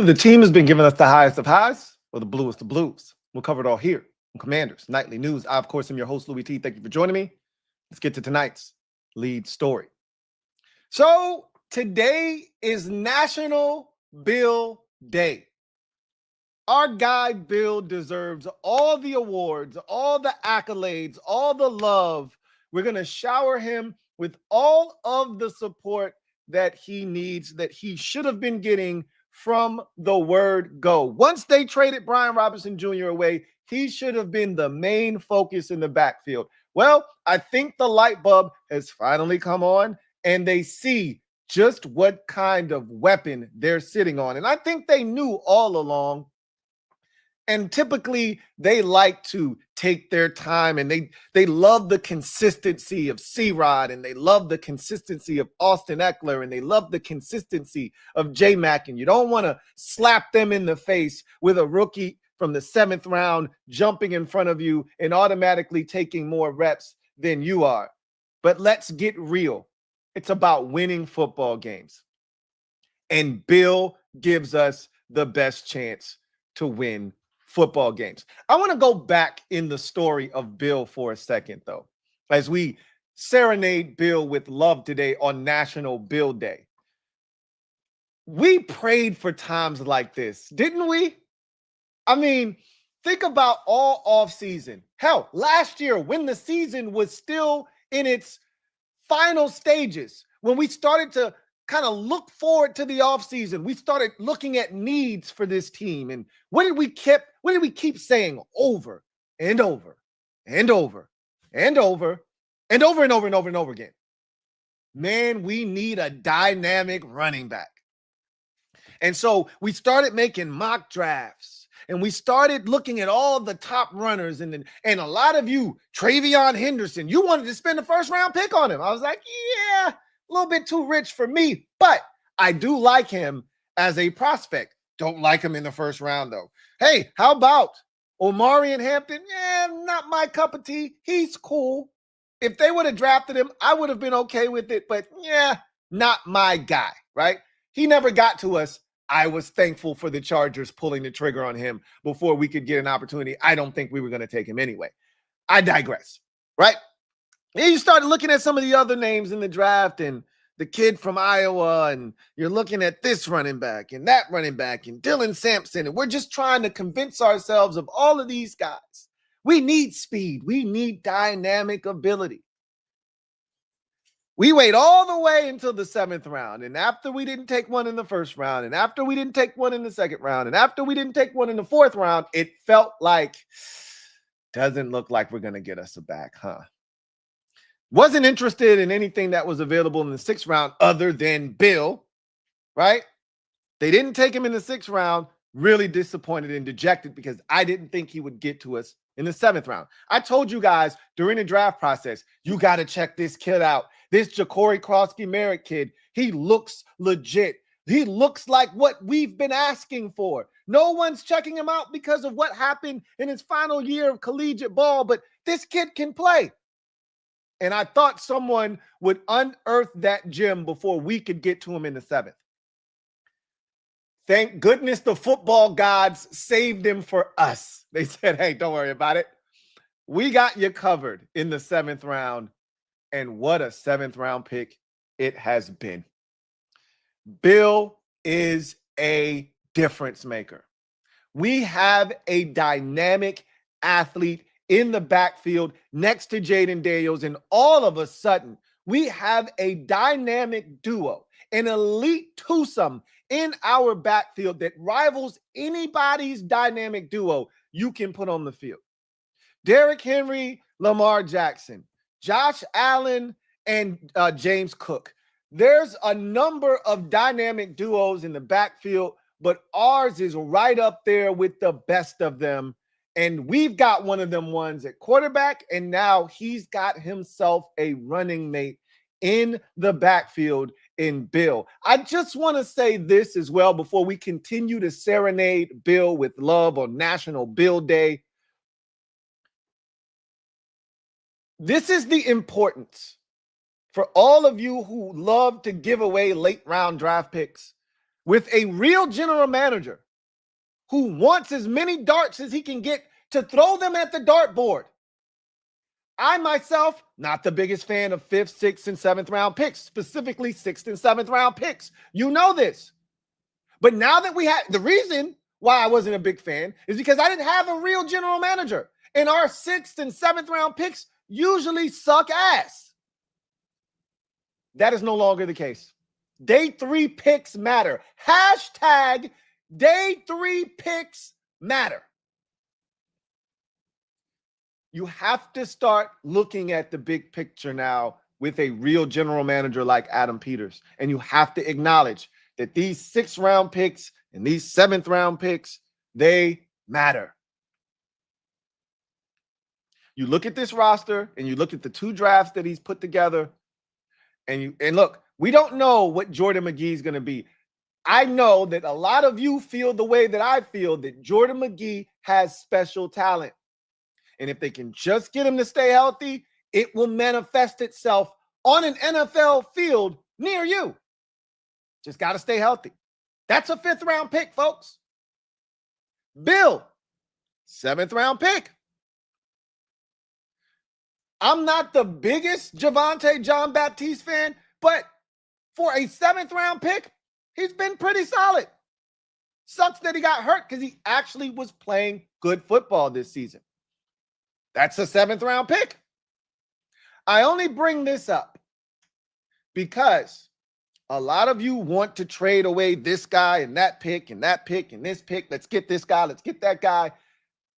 The team has been giving us the highest of highs or the bluest of blues. We'll cover it all here on Commanders Nightly News. I, of course, am your host, Louie T. Thank you for joining me. Let's get to tonight's lead story. So today is National Bill Day. Our guy Bill deserves all the awards, all the accolades, all the love. We're going to shower him with all of the support that he needs, that he should have been getting from the word go. Once they traded Brian Robinson Jr. away, he should have been the main focus in the backfield. Well, I think the light bulb has finally come on, and they see just what kind of weapon they're sitting on. And I think they knew all along. And typically they like to take their time, and they love the consistency of C-Rod, and they love the consistency of Austin Eckler, and they love the consistency of J-Mac. And you don't want to slap them in the face with a rookie from the 7th round jumping in front of you and automatically taking more reps than you are. But let's get real. It's about winning football games. And Bill gives us the best chance to win football games. I want to go back in the story of Bill for a second, though, as we serenade Bill with love today on National Bill Day. We prayed for times like this, didn't we? I mean, think about all offseason. Hell, last year when the season was still in its final stages, when we started to kind of look forward to the offseason, we started looking at needs for this team. And what did we keep saying over and over and over and over and over and over and over and over again? Man, we need a dynamic running back. And so we started making mock drafts, and we started looking at all the top runners, and a lot of you, Travion Henderson, you wanted to spend the first round pick on him. I was like, yeah, a little bit too rich for me, but I do like him as a prospect. Don't like him in the first round, though. Hey, how about Omarion Hampton? Yeah, not my cup of tea. He's cool. If they would have drafted him, I would have been okay with it, but yeah, not my guy, right? He never got to us. I was thankful for the Chargers pulling the trigger on him before we could get an opportunity. I don't think we were going to take him anyway. I digress, right? Then you started looking at some of the other names in the draft, and the kid from Iowa, and you're looking at this running back and that running back and Dylan Sampson, and we're just trying to convince ourselves of all of these guys. We need speed. We need dynamic ability. We wait all the way until the 7th round, and after we didn't take one in the first round, and after we didn't take one in the 2nd round, and after we didn't take one in the 4th round, it felt like, doesn't look like we're going to get us a back, huh? Wasn't interested in anything that was available in the 6th round other than Bill, right? They didn't take him in the 6th round. Really disappointed and dejected because I didn't think he would get to us in the 7th round. I told you guys during the draft process, you got to check this kid out. This Ja'Cory Krosky-Merritt kid, he looks legit. He looks like what we've been asking for. No one's checking him out because of what happened in his final year of collegiate ball, but this kid can play. And I thought someone would unearth that gem before we could get to him in the 7th. Thank goodness the football gods saved him for us. They said, hey, don't worry about it. We got you covered in the 7th round. And what a 7th round pick it has been. Bill is a difference maker. We have a dynamic athlete in the backfield next to Jayden Daniels, and all of a sudden, we have a dynamic duo, an elite twosome in our backfield that rivals anybody's dynamic duo you can put on the field. Derrick Henry, Lamar Jackson, Josh Allen, and James Cook. There's a number of dynamic duos in the backfield, but ours is right up there with the best of them. And we've got one of them ones at quarterback, and now he's got himself a running mate in the backfield in Bill. I just want to say this as well before we continue to serenade Bill with love on National Bill Day. This is the importance for all of you who love to give away late round draft picks. with a real general manager who wants as many darts as he can get to throw them at the dartboard. I myself, not the biggest fan of 5th, 6th, and 7th round picks, specifically 6th and 7th round picks. You know this. But now that we have, the reason why I wasn't a big fan is because I didn't have a real general manager. And our 6th and 7th round picks usually suck ass. That is no longer the case. Day 3 picks matter. Hashtag day 3 picks matter. You have to start looking at the big picture now with a real general manager like Adam Peters. And you have to acknowledge that these 6th round picks and these 7th round picks, they matter. You look at this roster and you look at the 2 drafts that he's put together, and look, we don't know what Jordan McGee is going to be. I know that a lot of you feel the way that I feel, that Jordan McGee has special talent. And if they can just get him to stay healthy, it will manifest itself on an NFL field near you. Just got to stay healthy. That's a 5th round pick, folks. Bill, 7th round pick. I'm not the biggest Javonte Jean-Baptiste fan, but for a 7th round pick, he's been pretty solid. Sucks that he got hurt because he actually was playing good football this season. That's a 7th round pick. I only bring this up because a lot of you want to trade away this guy and that pick and that pick and this pick. Let's get this guy. Let's get that guy.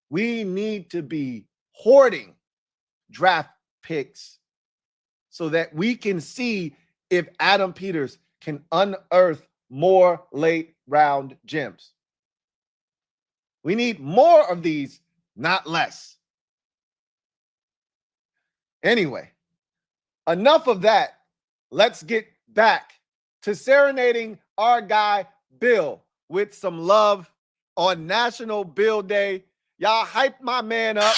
We need to be hoarding draft picks so that we can see if Adam Peters can unearth more late round gems. We need more of these, not less. Anyway, enough of that. Let's get back to serenading our guy Bill with some love on National Bill Day. Y'all hype my man up.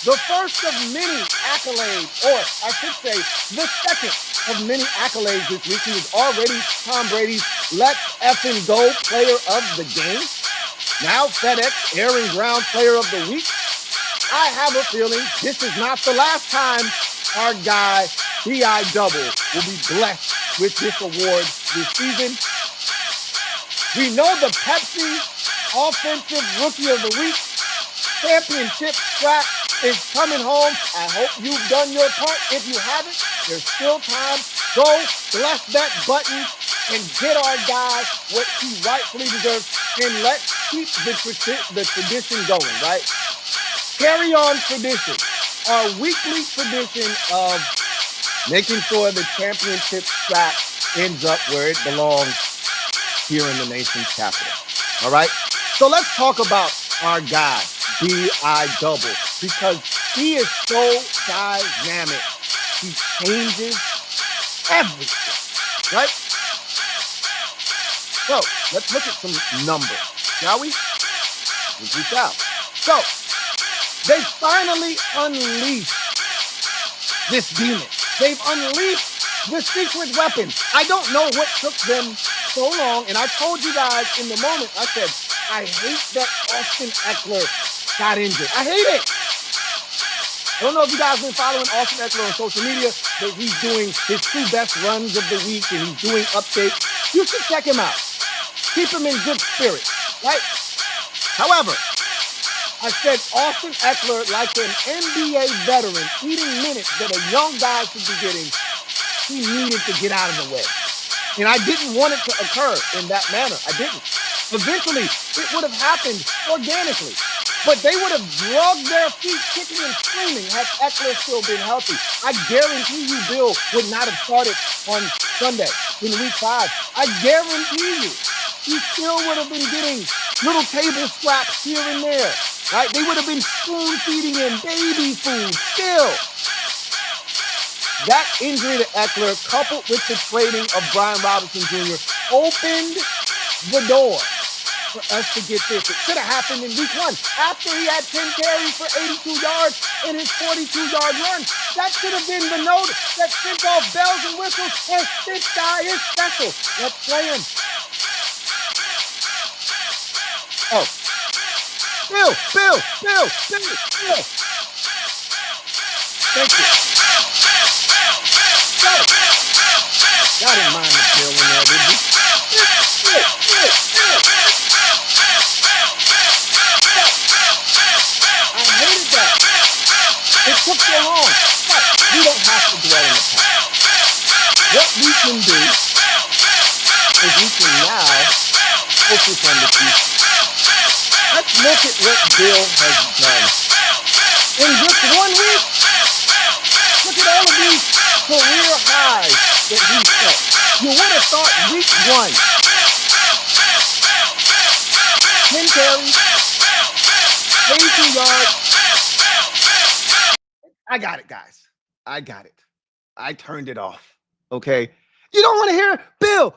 The first of many accolades, or I should say, the second of many accolades this week. He was already Tom Brady's let's effing go player of the game. Now FedEx Air and Ground player of the week. I have a feeling this is not the last time our guy B.I. Double will be blessed with this award this season. We know the Pepsi Offensive Rookie of the Week championship strap is coming home. I hope you've done your part. If you haven't, there's still time. Go bless that button and get our guy what he rightfully deserves. And let's keep the tradition going, right? Carry on tradition. Our weekly tradition of making sure the championship strap ends up where it belongs here in the nation's capital. All right? So let's talk about our guy, B.I. Double, because he is so dynamic. He changes everything, right? So let's look at some numbers, shall we? Yes, we shall. So they finally unleashed this demon. They've unleashed the secret weapon. I don't know what took them so long, and I told you guys in the moment, I said, I hate that Austin Eckler got injured. I hate it. I don't know if you guys have been following Austin Eckler on social media, but he's doing his 2 best runs of the week, and he's doing updates. You should check him out. Keep him in good spirits, right? However, I said Austin Eckler, like an NBA veteran, eating minutes that a young guy should be getting, he needed to get out of the way. And I didn't want it to occur in that manner. I didn't. Eventually, it would have happened organically. But they would have drugged their feet kicking and screaming had Eckler still been healthy. I guarantee you Bill would not have started on Sunday in week 5. I guarantee you he still would have been getting little table scraps here and there. Right? They would have been spoon feeding him baby food still. That injury to Eckler, coupled with the trading of Brian Robinson Jr., opened the door for us to get this. It should have happened in week 1 after he had 10 carries for 82 yards in his 42-yard run. That should have been the note that sent off bells and whistles. Hey, this guy is special. Let's play him. Oh. Bill. Thank you. Go. Y'all didn't mind the Bill in there, did you? I hated that. It took so long. But we don't have to dwell in the past. What we can do is we can now focus on the future. Let's look at what Bill has done. In just 1 week, look at all of these career highs that he set. You would have thought week 1, 10 carries, 82 yards. I got it, guys. I got it. I turned it off. Okay. You don't want to hear Bill.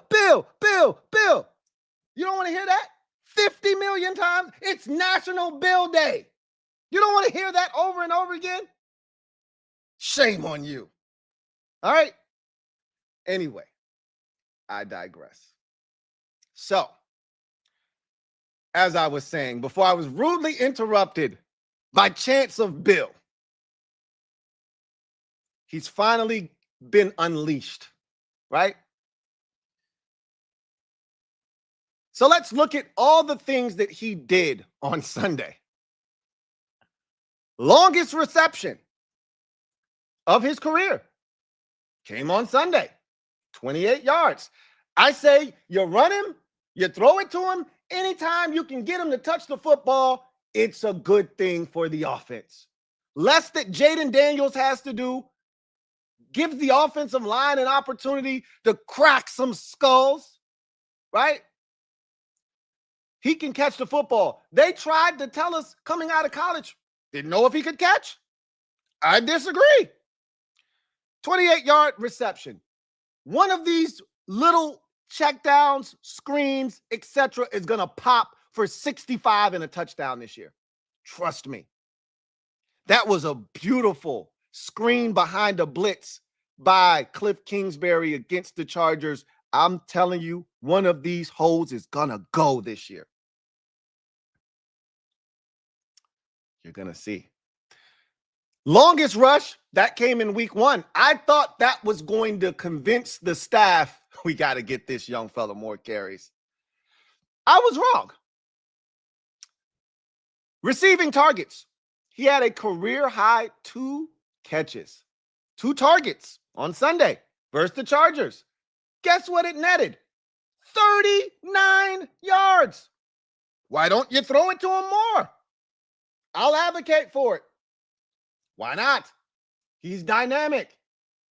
You don't want to hear that 50 million times. It's National Bill Day. You don't want to hear that over and over again? Shame on you. All right. Anyway, I digress. So, as I was saying, before I was rudely interrupted by chants of Bill, he's finally been unleashed, right? So let's look at all the things that he did on Sunday. Longest reception of his career came on Sunday, 28 yards. I say you run him, you throw it to him. Anytime you can get him to touch the football, it's a good thing for the offense. Less that Jayden Daniels has to do, gives the offensive line an opportunity to crack some skulls, right? He can catch the football. They tried to tell us coming out of college, didn't know if he could catch. I disagree. 28-yard reception. One of these little checkdowns, screens, etc. is going to pop for 65 and a touchdown this year. Trust me. That was a beautiful screen behind a blitz by Cliff Kingsbury against the Chargers. I'm telling you, one of these holes is going to go this year. You're going to see. Longest rush, that came in week 1. I thought that was going to convince the staff, we got to get this young fella more carries. I was wrong. Receiving targets. He had a career high 2 catches, 2 targets on Sunday versus the Chargers. Guess what it netted? 39 yards. Why don't you throw it to him more? I'll advocate for it. Why not? He's dynamic.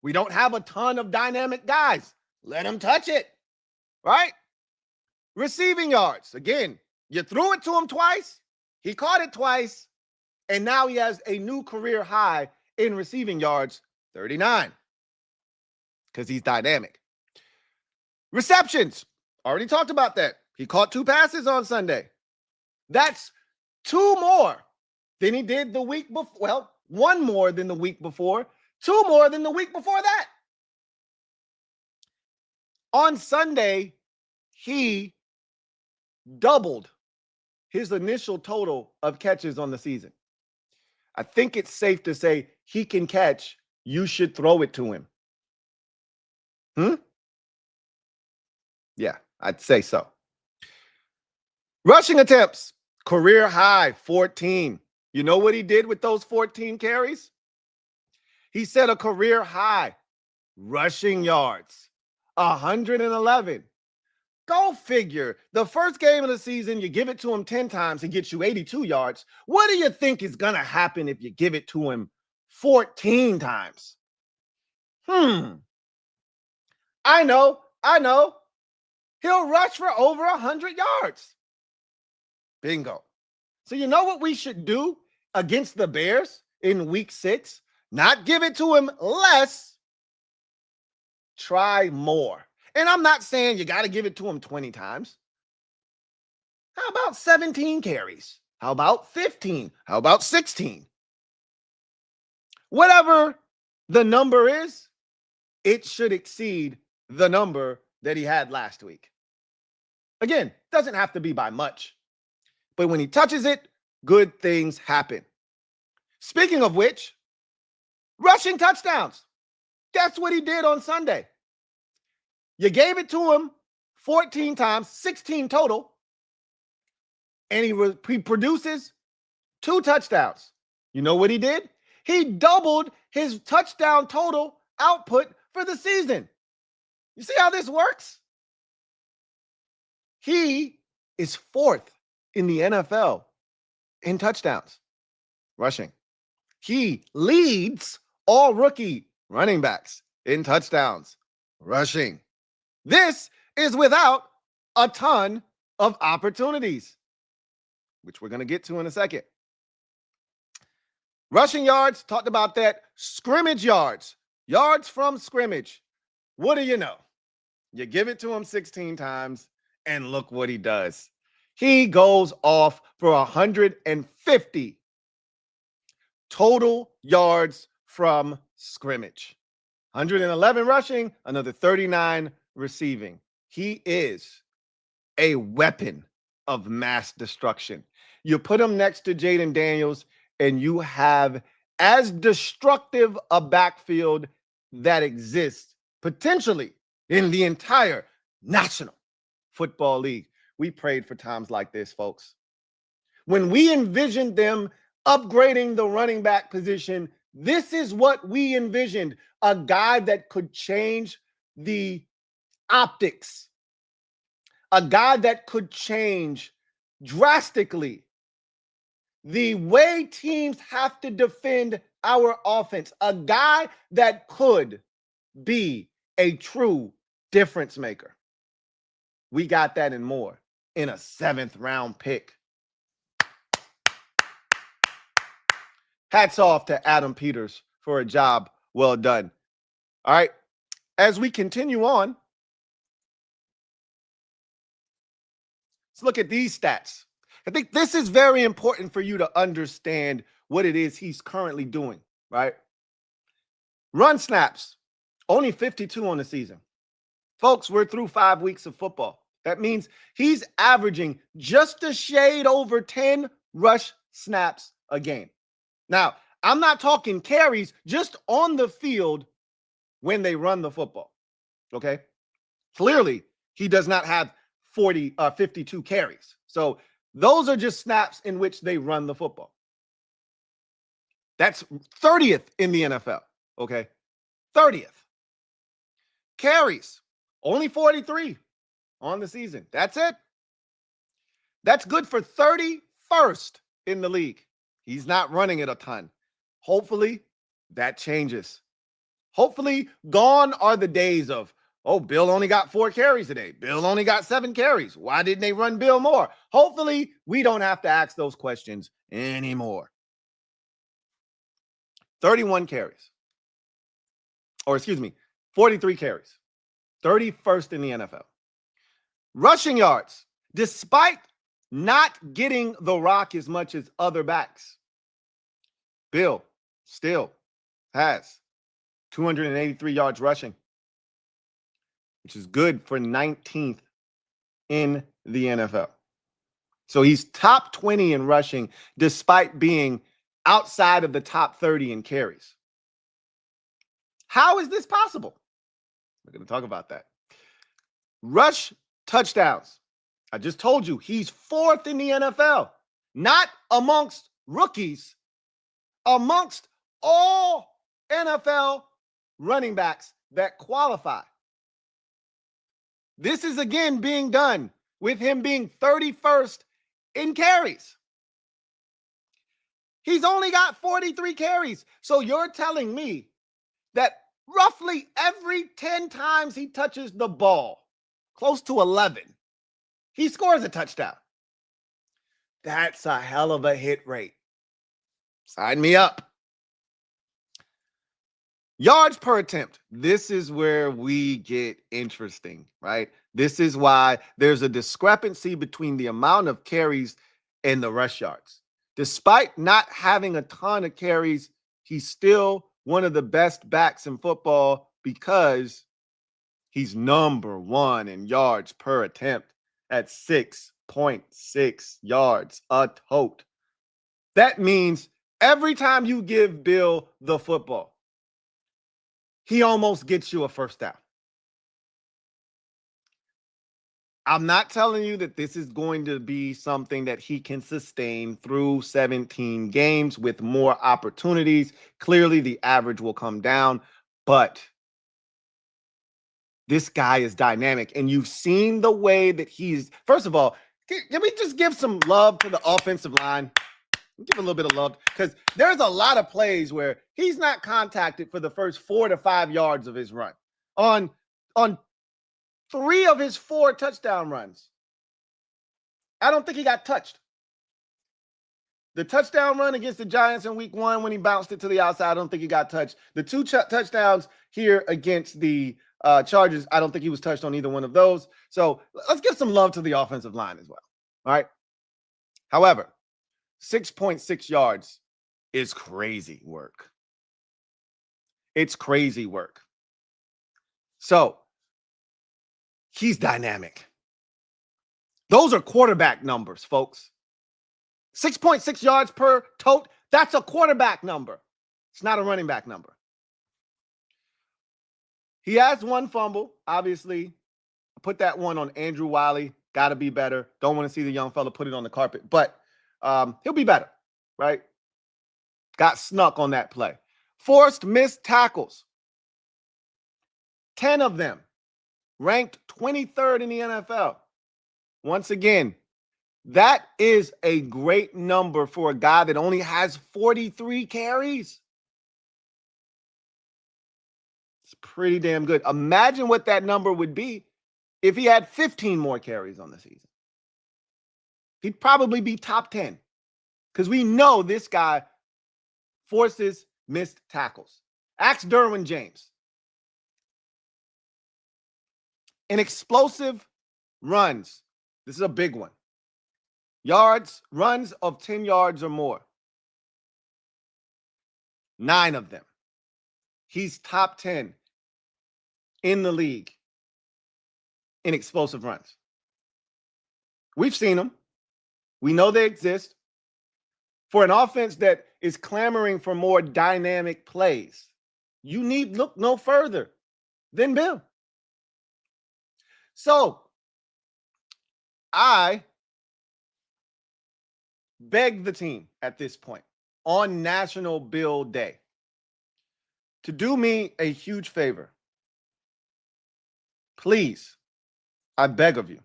We don't have a ton of dynamic guys. Let him touch it, right? Receiving yards. Again, you threw it to him twice. He caught it twice. And now he has a new career high in receiving yards, 39. Because he's dynamic. Receptions. Already talked about that. He caught 2 passes on Sunday. That's 2 more than he did the week before. Well, 1 more than the week before, 2 more than the week before that. On Sunday, he doubled his initial total of catches on the season. I think it's safe to say he can catch. You should throw it to him. Yeah, I'd say so. Rushing attempts, career high, 14. You know what he did with those 14 carries? He set a career high rushing yards, 111. Go figure. The first game of the season, you give it to him 10 times, he gets you 82 yards. What do you think is going to happen if you give it to him 14 times? I know. He'll rush for over 100 yards. Bingo. So you know what we should do against the Bears in week 6? Not give it to him less. Try more. And I'm not saying you got to give it to him 20 times. How about 17 carries? How about 15? How about 16? Whatever the number is, it should exceed the number that he had last week. Again, doesn't have to be by much, but when he touches it, good things happen. Speaking of which, rushing touchdowns. Guess what he did on Sunday? You gave it to him 14 times, 16 total, and he produces 2 touchdowns. You know what he did? He doubled his touchdown total output for the season. You see how this works? He is 4th in the NFL in touchdowns rushing. He leads all rookie running backs in touchdowns rushing. This is without a ton of opportunities, which we're going to get to in a second. Rushing yards, talked about that. Scrimmage yards, yards from scrimmage. What do you know? You give it to him 16 times, and look what he does. He goes off for 150 total yards from scrimmage. 111 rushing, another 39 receiving. He is a weapon of mass destruction. You put him next to Jayden Daniels, and you have as destructive a backfield that exists potentially in the entire National Football League. We prayed for times like this, folks. When we envisioned them upgrading the running back position, this is what we envisioned: a guy that could change the optics, a guy that could change drastically the way teams have to defend our offense, a guy that could be a true difference maker. We got that and more in a 7th round pick. Hats off to Adam Peters for a job well done. All right, as we continue on, let's look at these stats. I think this is very important for you to understand what it is he's currently doing, right? Run snaps, only 52 on the season. Folks, we're through 5 weeks of football. That means he's averaging just a shade over 10 rush snaps a game. Now, I'm not talking carries, just on the field when they run the football, okay? Clearly, he does not have 52 carries. So those are just snaps in which they run the football. That's 30th in the NFL, okay? 30th. Carries, only 43 on the season. That's it. That's good for 31st in the league. He's not running it a ton. Hopefully, that changes. Hopefully, gone are the days of, oh, Bill only got 4 carries today. Bill only got 7 carries. Why didn't they run Bill more? Hopefully, we don't have to ask those questions anymore. 31 carries. Or excuse me, 43 carries. 31st in the NFL. Rushing yards, despite not getting the rock as much as other backs, Bill still has 283 yards rushing, which is good for 19th in the NFL. So he's top 20 in rushing despite being outside of the top 30 in carries. How is this possible? We're going to talk about that. Rush touchdowns. I just told you he's 4th in the NFL, not amongst rookies, amongst all NFL running backs that qualify. This is again being done with him being 31st in carries. He's only got 43 carries. So you're telling me that roughly every 10 times he touches the ball, close to 11, he scores a touchdown. That's a hell of a hit rate. Sign me up. Yards per attempt. This is where we get interesting, right? This is why there's a discrepancy between the amount of carries and the rush yards. Despite not having a ton of carries, he's still one of the best backs in football because he's number one in yards per attempt at 6.6 yards a tote. That means every time you give Bill the football, he almost gets you a first down. I'm not telling you that this is going to be something that he can sustain through 17 games with more opportunities. Clearly, the average will come down, but this guy is dynamic. And you've seen the way that he's, first of all, can we just give some love to the offensive line? Give a little bit of love because there's a lot of plays where he's not contacted for the first 4 to 5 yards of his run. On 3 of his 4 touchdown runs, I don't think he got touched. The touchdown run against the Giants in week 1 when he bounced it to the outside, I don't think he got touched. The 2 touchdowns here against the Chargers, I don't think he was touched on either one of those. So let's give some love to the offensive line as well. All right. However, 6.6 yards is crazy work. It's crazy work. So he's dynamic. Those are quarterback numbers, folks. 6.6 yards per tote, that's a quarterback number. It's not a running back number. He has 1 fumble, obviously. Put that one on Andrew Wiley. Got to be better. Don't want to see the young fella put it on the carpet, but he'll be better, right? Got snuck on that play. Forced missed tackles. 10 of them. Ranked 23rd in the NFL. Once again, that is a great number for a guy that only has 43 carries. It's pretty damn good. Imagine what that number would be if he had 15 more carries on the season. He'd probably be top 10 because we know this guy forces missed tackles. Ask Derwin James. In explosive runs, this is a big one. Runs of 10 yards or more. 9 of them. He's top 10 in the league in explosive runs. We've seen them. We know they exist. For an offense that is clamoring for more dynamic plays, you need look no further than Bill. So, I beg the team at this point on National Bill Day to do me a huge favor. Please, I beg of you,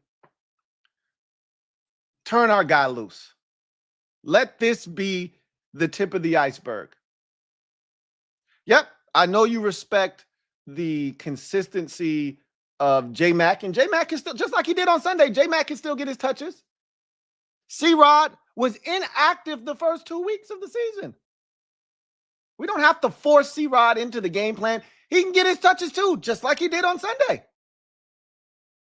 turn our guy loose. Let this be the tip of the iceberg. Yep, I know you respect the consistency of J-Mac, and J-Mac can still, just like he did on Sunday, J-Mac can still get his touches. C-Rod was inactive the first 2 weeks of the season. We don't have to force C-Rod into the game plan. He can get his touches too, just like he did on Sunday.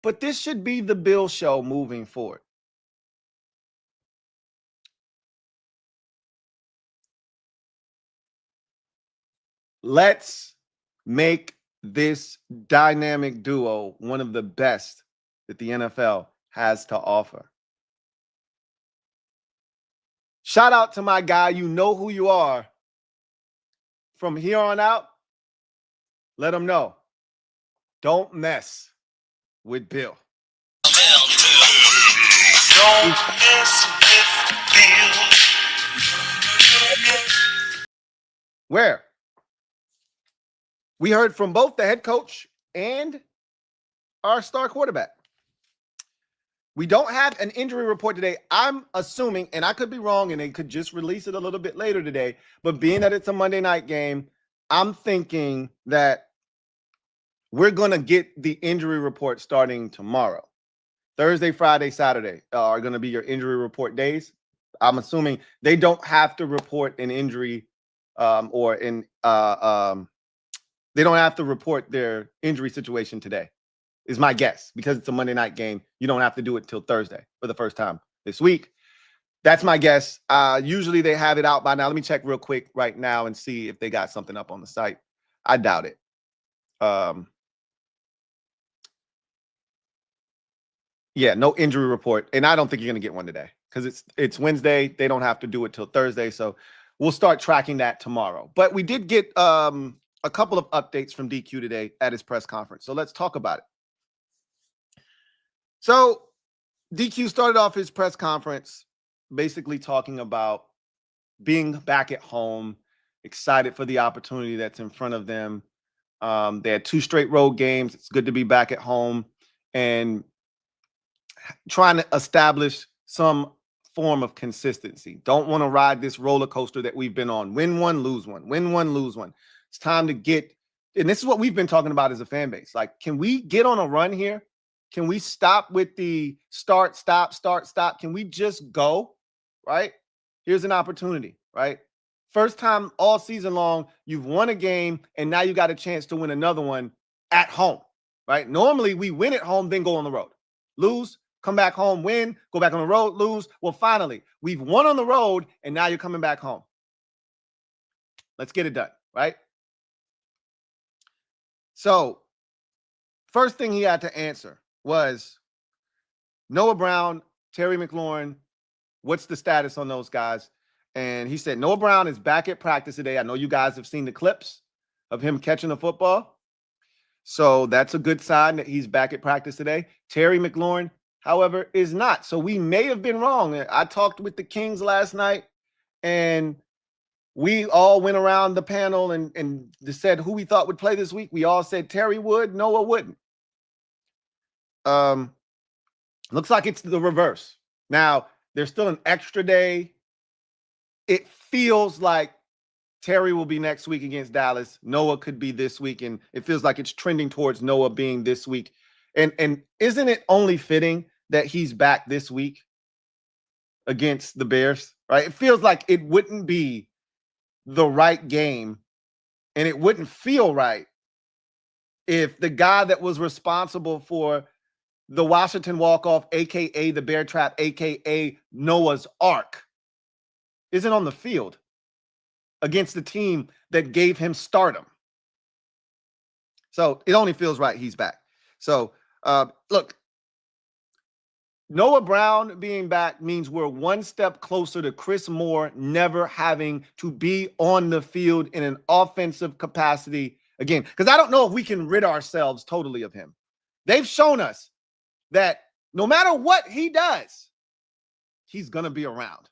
But this should be the Bill show moving forward. Let's make this dynamic duo one of the best that the NFL has to offer. Shout out to my guy. You know who you are. From here on out, let him know. Don't mess with Bill. Don't mess with Bill. Where? We heard from both the head coach and our star quarterback. We don't have an injury report today. I'm assuming, and I could be wrong, and they could just release it a little bit later today, but being that it's a Monday night game, I'm thinking that we're going to get the injury report starting tomorrow. Thursday, Friday, Saturday are going to be your injury report days. I'm assuming they don't have to report an injury or an They don't have to report their injury situation today, is my guess. Because it's a Monday night game, you don't have to do it till Thursday for the first time this week. That's my guess. Usually they have it out by now. Let me check real quick right now and see if they got something up on the site. I doubt it. Yeah, no injury report. And I don't think you're going to get one today because it's Wednesday. They don't have to do it till Thursday. So we'll start tracking that tomorrow. But we did get a couple of updates from DQ today at his press conference. So let's talk about it. So DQ started off his press conference basically talking about being back at home, excited for the opportunity that's in front of them. They had 2 straight road games. It's good to be back at home and trying to establish some form of consistency. Don't want to ride this roller coaster that we've been on. Win one, lose one. Win one, lose one. It's time to get, and this is what we've been talking about as a fan base. Like, can we get on a run here? Can we stop with the start, stop, start, stop? Can we just go, right? Here's an opportunity, right? First time all season long, you've won a game, and now you got a chance to win another one at home, right? Normally, we win at home, then go on the road. Lose, come back home, win, go back on the road, lose. Well, finally, we've won on the road, and now you're coming back home. Let's get it done, right? So, first thing he had to answer was Noah Brown, Terry McLaurin, what's the status on those guys? And he said, Noah Brown is back at practice today. I know you guys have seen the clips of him catching the football. So that's a good sign that he's back at practice today. Terry McLaurin, however, is not. So we may have been wrong. I talked with the Kings last night, and we all went around the panel and said who we thought would play this week. We all said Terry would, Noah wouldn't. Looks like it's the reverse. Now, there's still an extra day. It feels like Terry will be next week against Dallas. Noah could be this week, and it feels like it's trending towards Noah being this week. And isn't it only fitting that he's back this week against the Bears, right? It feels like it wouldn't be the right game, and it wouldn't feel right if the guy that was responsible for the Washington walk-off, a.k.a. the Bear Trap, a.k.a. Noah's Ark, isn't on the field against the team that gave him stardom. So it only feels right he's back. So, look, Noah Brown being back means we're one step closer to Chris Moore never having to be on the field in an offensive capacity again. Because I don't know if we can rid ourselves totally of him. They've shown us that no matter what he does, he's going to be around.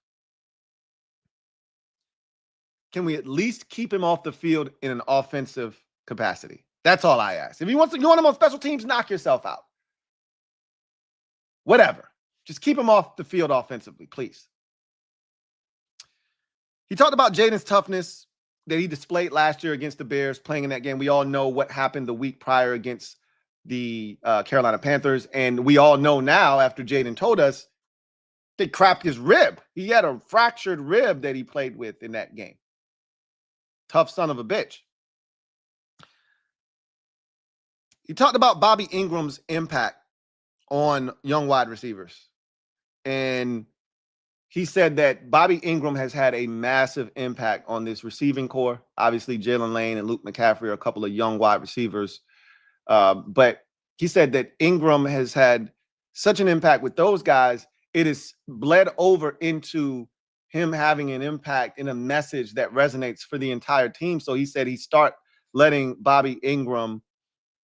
Can we at least keep him off the field in an offensive capacity? That's all I ask. If you want him on special teams, knock yourself out. Whatever. Just keep him off the field offensively, please. He talked about Jayden's toughness that he displayed last year against the Bears, playing in that game. We all know what happened the week prior against the Carolina Panthers. And we all know now, after Jayden told us, they crapped his rib. He had a fractured rib that he played with in that game. Tough son of a bitch. He talked about Bobby Ingram's impact on young wide receivers. And he said that Bobby Ingram has had a massive impact on this receiving core. Obviously, Jalen Lane and Luke McCaffrey are a couple of young wide receivers. But he said that Ingram has had such an impact with those guys, it has bled over into him having an impact in a message that resonates for the entire team. So he said he start letting Bobby Ingram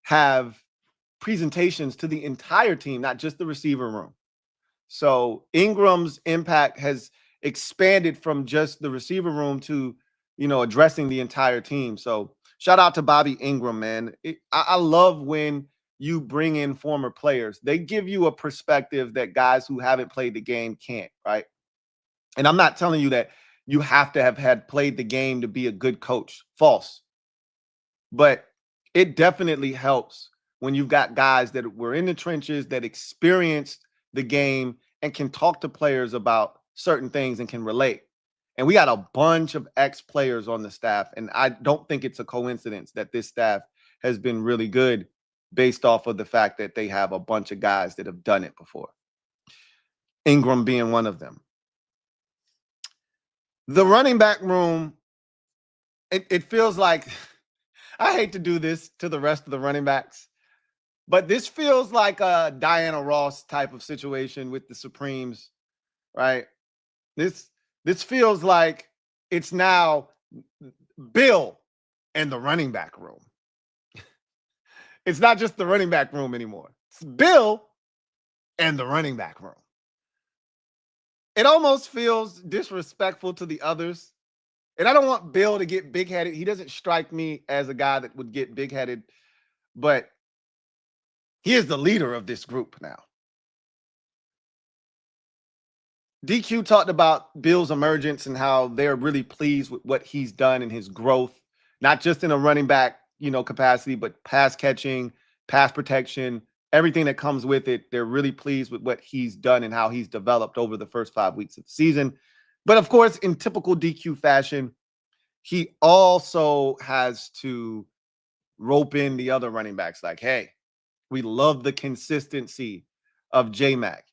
have presentations to the entire team, not just the receiver room. So Ingram's impact has expanded from just the receiver room to, addressing the entire team. So shout out to Bobby Ingram, man. I love when you bring in former players. They give you a perspective that guys who haven't played the game can't, right? And I'm not telling you that you have to have had played the game to be a good coach. False. But it definitely helps when you've got guys that were in the trenches, that experienced the game and can talk to players about certain things and can relate. And we got a bunch of ex-players on the staff. And I don't think it's a coincidence that this staff has been really good based off of the fact that they have a bunch of guys that have done it before. Ingram being one of them. The running back room, it feels like, I hate to do this to the rest of the running backs, but this feels like a Diana Ross type of situation with the Supremes, right? This feels like it's now Bill and the running back room. It's not just the running back room anymore. It's Bill and the running back room. It almost feels disrespectful to the others. And I don't want Bill to get big-headed. He doesn't strike me as a guy that would get big-headed, but he is the leader of this group now. DQ talked about Bill's emergence and how they're really pleased with what he's done in his growth, not just in a running back, capacity, but pass catching, pass protection, everything that comes with it. They're really pleased with what he's done and how he's developed over the first 5 weeks of the season. But of course, in typical DQ fashion, he also has to rope in the other running backs like, hey, we love the consistency of J-Mac.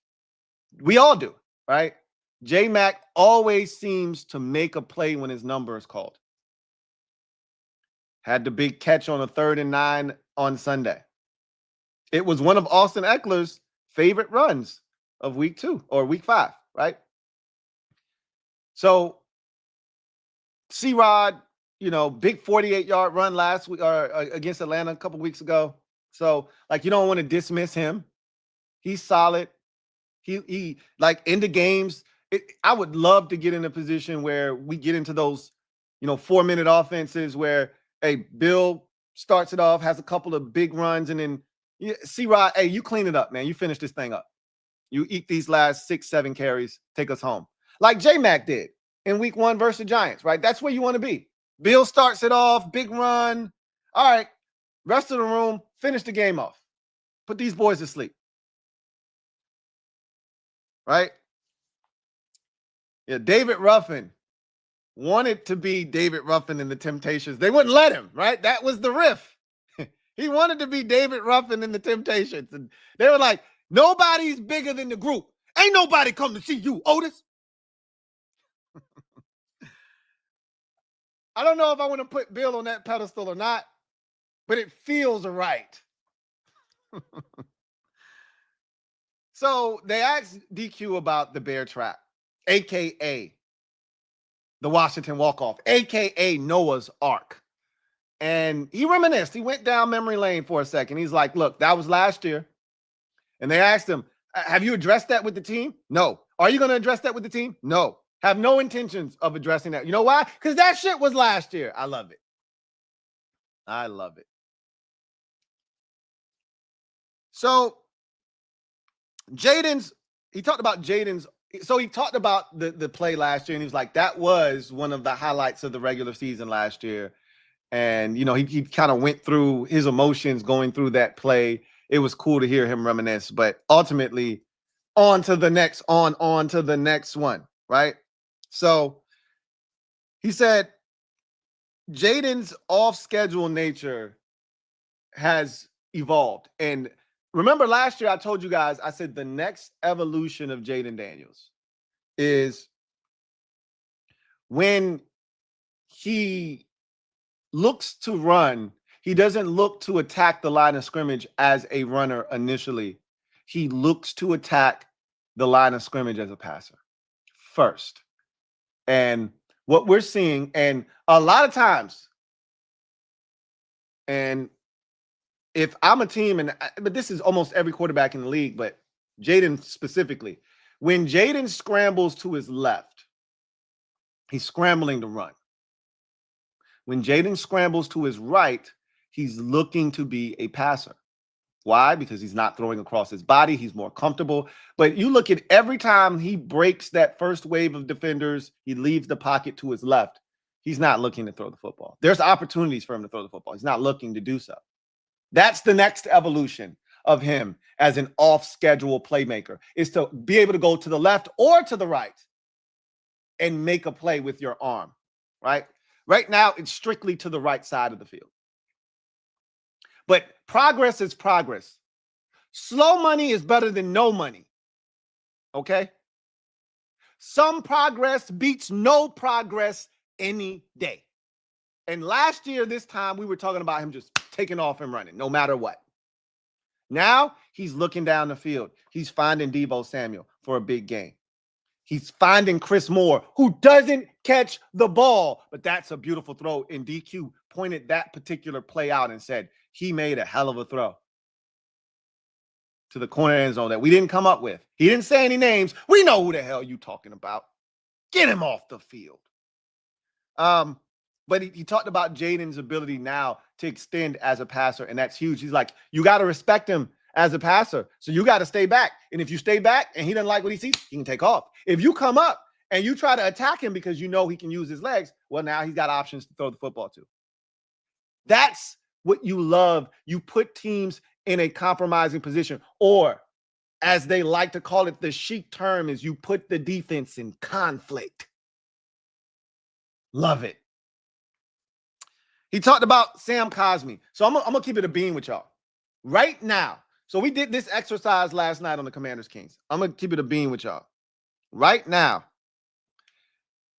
We all do, right? J-Mac always seems to make a play when his number is called. Had the big catch on a 3rd and 9 on Sunday. It was one of Austin Eckler's favorite runs of week 2 or week 5, right? So C-Rod, big 48-yard run last week or against Atlanta a couple weeks ago. So, you don't want to dismiss him. He's solid. He in the games, I would love to get in a position where we get into those, 4-minute offenses where, hey, Bill starts it off, has a couple of big runs, and then C-Rod, hey, you clean it up, man. You finish this thing up. You eat these last 6-7 carries, take us home. Like J-Mac did in week 1 versus the Giants, right? That's where you want to be. Bill starts it off, big run. All right, rest of the room, finish the game off. Put these boys to sleep. Right? Yeah, David Ruffin wanted to be David Ruffin in the Temptations. They wouldn't let him, right? That was the riff. He wanted to be David Ruffin in the Temptations. And they were like, nobody's bigger than the group. Ain't nobody come to see you, Otis. I don't know if I want to put Bill on that pedestal or not, but it feels right. So they asked DQ about the bear trap, a.k.a. the Washington walk-off, a.k.a. Noah's Ark. And he reminisced. He went down memory lane for a second. He's like, look, that was last year. And they asked him, have you addressed that with the team? No. Are you going to address that with the team? No. Have no intentions of addressing that. You know why? Because that shit was last year. I love it. I love it. So he talked about the play last year, and he was like, that was one of the highlights of the regular season last year. And, he kind of went through his emotions going through that play. It was cool to hear him reminisce, but ultimately on to the next one, right? So he said Jayden's off-schedule nature has evolved. And remember last year I told you guys, I said the next evolution of Jayden Daniels is when he looks to run, he doesn't look to attack the line of scrimmage as a runner initially. He looks to attack the line of scrimmage as a passer first. And what we're seeing, and a lot of times, and if I'm a team, but this is almost every quarterback in the league, but Jayden specifically, when Jayden scrambles to his left, he's scrambling to run. When Jayden scrambles to his right, he's looking to be a passer. Why? Because he's not throwing across his body. He's more comfortable. But you look at every time he breaks that first wave of defenders, he leaves the pocket to his left. He's not looking to throw the football. There's opportunities for him to throw the football. He's not looking to do so. That's the next evolution of him as an off-schedule playmaker, is to be able to go to the left or to the right and make a play with your arm, right? Right now, it's strictly to the right side of the field. But progress is progress. Slow money is better than no money, okay? Some progress beats no progress any day. And last year, this time, we were talking about him just taking off and running, no matter what. Now, he's looking down the field. He's finding Deebo Samuel for a big game. He's finding Chris Moore, who doesn't catch the ball. But that's a beautiful throw. And DQ pointed that particular play out and said, he made a hell of a throw to the corner end zone that we didn't come up with. He didn't say any names. We know who the hell you talking about. Get him off the field. But he talked about Jayden's ability now to extend as a passer, and that's huge. He's like, you got to respect him as a passer, so you got to stay back. And if you stay back and he doesn't like what he sees, he can take off. If you come up and you try to attack him because you know he can use his legs, well, now he's got options to throw the football to. That's what you love. You put teams in a compromising position, or as they like to call it, the chic term is you put the defense in conflict. Love it. He talked about Sam Cosmi. So I'm going to keep it a bean with y'all. Right now, so we did this exercise last night on the Commanders Kings. I'm going to keep it a bean with y'all. Right now,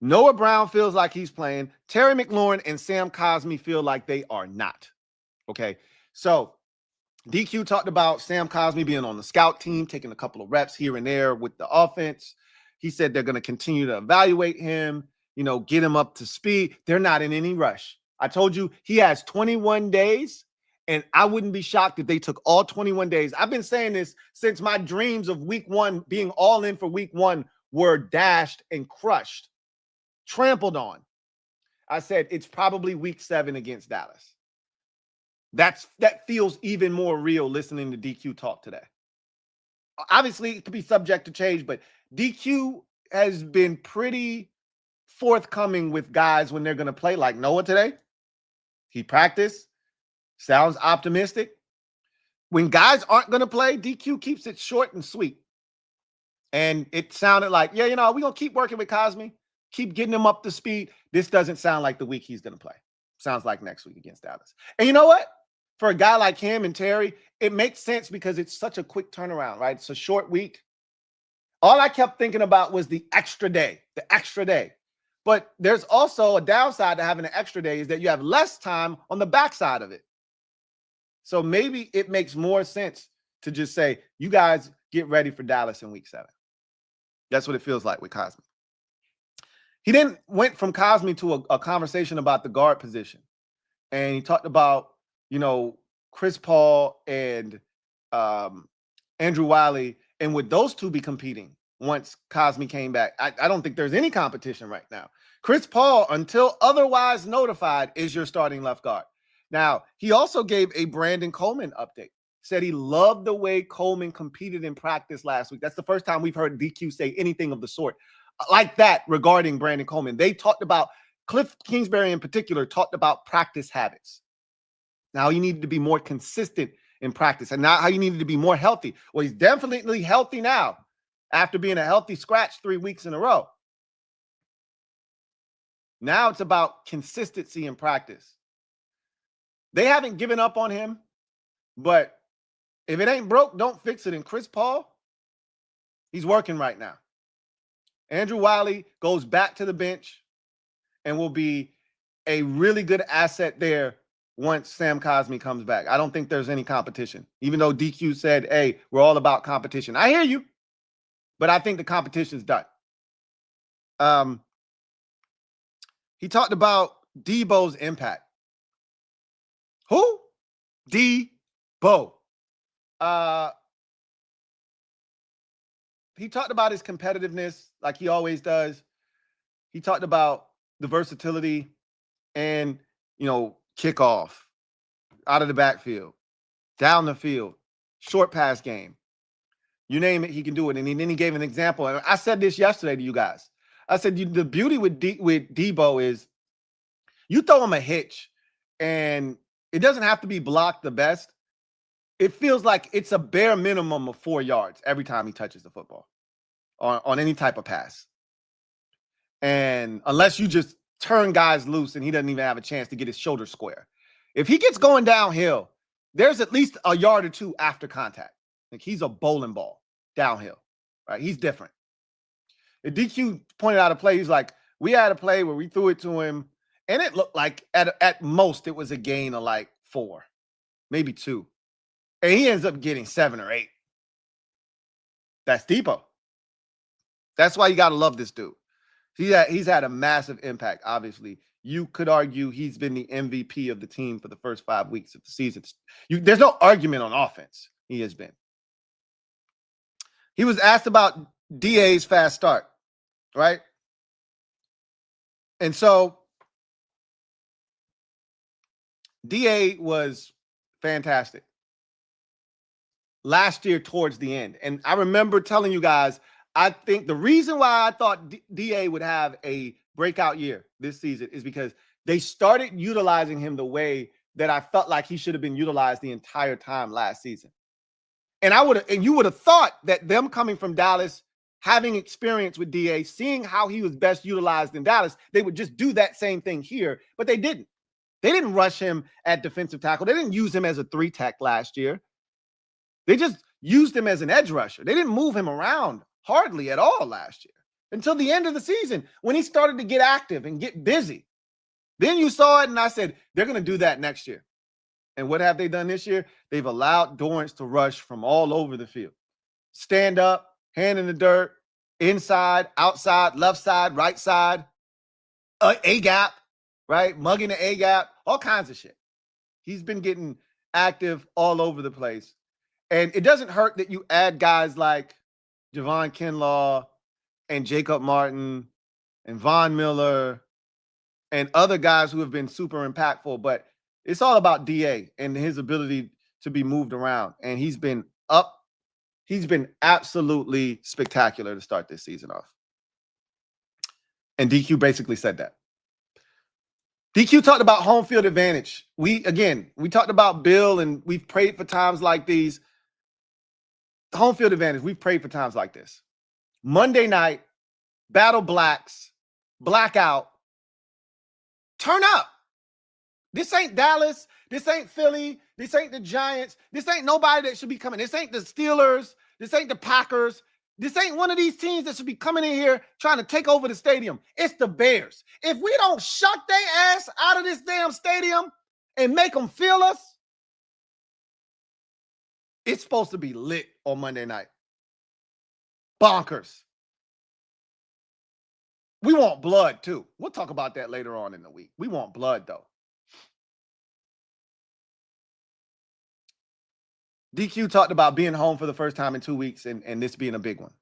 Noah Brown feels like he's playing. Terry McLaurin and Sam Cosmi feel like they are not. Okay, so DQ talked about Sam Cosmi being on the scout team, taking a couple of reps here and there with the offense. He said they're going to continue to evaluate him, get him up to speed. They're not in any rush. I told you he has 21 days, and I wouldn't be shocked if they took all 21 days. I've been saying this since my dreams of week one, being all in for week one, were dashed and crushed, trampled on. I said it's probably week 7 against Dallas. That feels even more real listening to DQ talk today. Obviously, it could be subject to change, but DQ has been pretty forthcoming with guys when they're going to play, like Noah today. He practiced, sounds optimistic. When guys aren't going to play, DQ keeps it short and sweet. And it sounded like, we're going to keep working with Cosmi, keep getting him up to speed. This doesn't sound like the week he's going to play. Sounds like next week against Dallas. And you know what? For a guy like him and Terry, it makes sense because it's such a quick turnaround, right? It's a short week. All I kept thinking about was the extra day. But there's also a downside to having an extra day is that you have less time on the backside of it. So maybe it makes more sense to just say, you guys get ready for Dallas in week 7. That's what it feels like with Cosmi. He then went from Cosmi to a conversation about the guard position. And he talked about, Chris Paul and Andrew Wiley, and would those two be competing once Cosmi came back? I don't think there's any competition right now. Chris Paul, until otherwise notified, is your starting left guard. Now, he also gave a Brandon Coleman update. Said he loved the way Coleman competed in practice last week. That's the first time we've heard DQ say anything of the sort like that regarding Brandon Coleman. They talked about, Cliff Kingsbury in particular, talked about practice habits. Now you needed to be more consistent in practice, and now how you needed to be more healthy. Well, he's definitely healthy now after being a healthy scratch 3 weeks in a row. Now it's about consistency in practice. They haven't given up on him, but if it ain't broke, don't fix it. And Chris Paul, he's working right now. Andrew Wiley goes back to the bench and will be a really good asset there once Sam Cosmi comes back. I don't think there's any competition, even though DQ said, hey, we're all about competition. I hear you, but I think the competition's done. He talked about Deebo's impact. Who? Deebo. He talked about his competitiveness like he always does. He talked about the versatility and, kickoff, out of the backfield, down the field, short pass game. You name it, he can do it. And then he gave an example. And I said this yesterday to you guys. I said, the beauty with Deebo is you throw him a hitch and it doesn't have to be blocked the best. It feels like it's a bare minimum of 4 yards every time he touches the football on any type of pass. And unless you just turn guys loose and he doesn't even have a chance to get his shoulder square. If he gets going downhill, there's at least a yard or two after contact. Like he's a bowling ball downhill, right? He's different. And DQ pointed out a play. He's like, we had a play where we threw it to him, and it looked like at most it was a gain of like 4, maybe 2. And he ends up getting 7 or 8. That's Depot. That's why you got to love this dude. He's had a massive impact, obviously. You could argue he's been the MVP of the team for the first 5 weeks of the season. There's no argument on offense. He has been. He was asked about DA's fast start, right? And so DA was fantastic last year towards the end. And I remember telling you guys, I think the reason why I thought DA would have a breakout year this season is because they started utilizing him the way that I felt like he should have been utilized the entire time last season. And you would have thought that them coming from Dallas, having experience with DA, seeing how he was best utilized in Dallas, they would just do that same thing here, but they didn't. They didn't rush him at defensive tackle. They didn't use him as a 3-tech last year. They just used him as an edge rusher. They didn't move him around hardly at all last year until the end of the season when he started to get active and get busy. Then you saw it, and I said, they're going to do that next year. And what have they done this year? They've allowed Dorrance to rush from all over the field. Stand up, hand in the dirt, inside, outside, left side, right side, A-gap, right? Mugging the A-gap, all kinds of shit. He's been getting active all over the place. And it doesn't hurt that you add guys like Javon Kinlaw and Jacob Martin and Von Miller and other guys who have been super impactful, but it's all about DA and his ability to be moved around. And he's been absolutely spectacular to start this season off. And DQ basically said that. DQ talked about home field advantage. We talked about Bill, and we've prayed for times like these. Home field advantage, we've prayed for times like this. Monday night, Battle Blacks, blackout. Turn up. This ain't Dallas. This ain't Philly. This ain't the Giants. This ain't nobody that should be coming. This ain't the Steelers. This ain't the Packers. This ain't one of these teams that should be coming in here trying to take over the stadium. It's the Bears. If we don't shut their ass out of this damn stadium and make them feel us, it's supposed to be lit on Monday night. Bonkers. We want blood, too. We'll talk about that later on in the week. We want blood, though. DQ talked about being home for the first time in 2 weeks and this being a big one.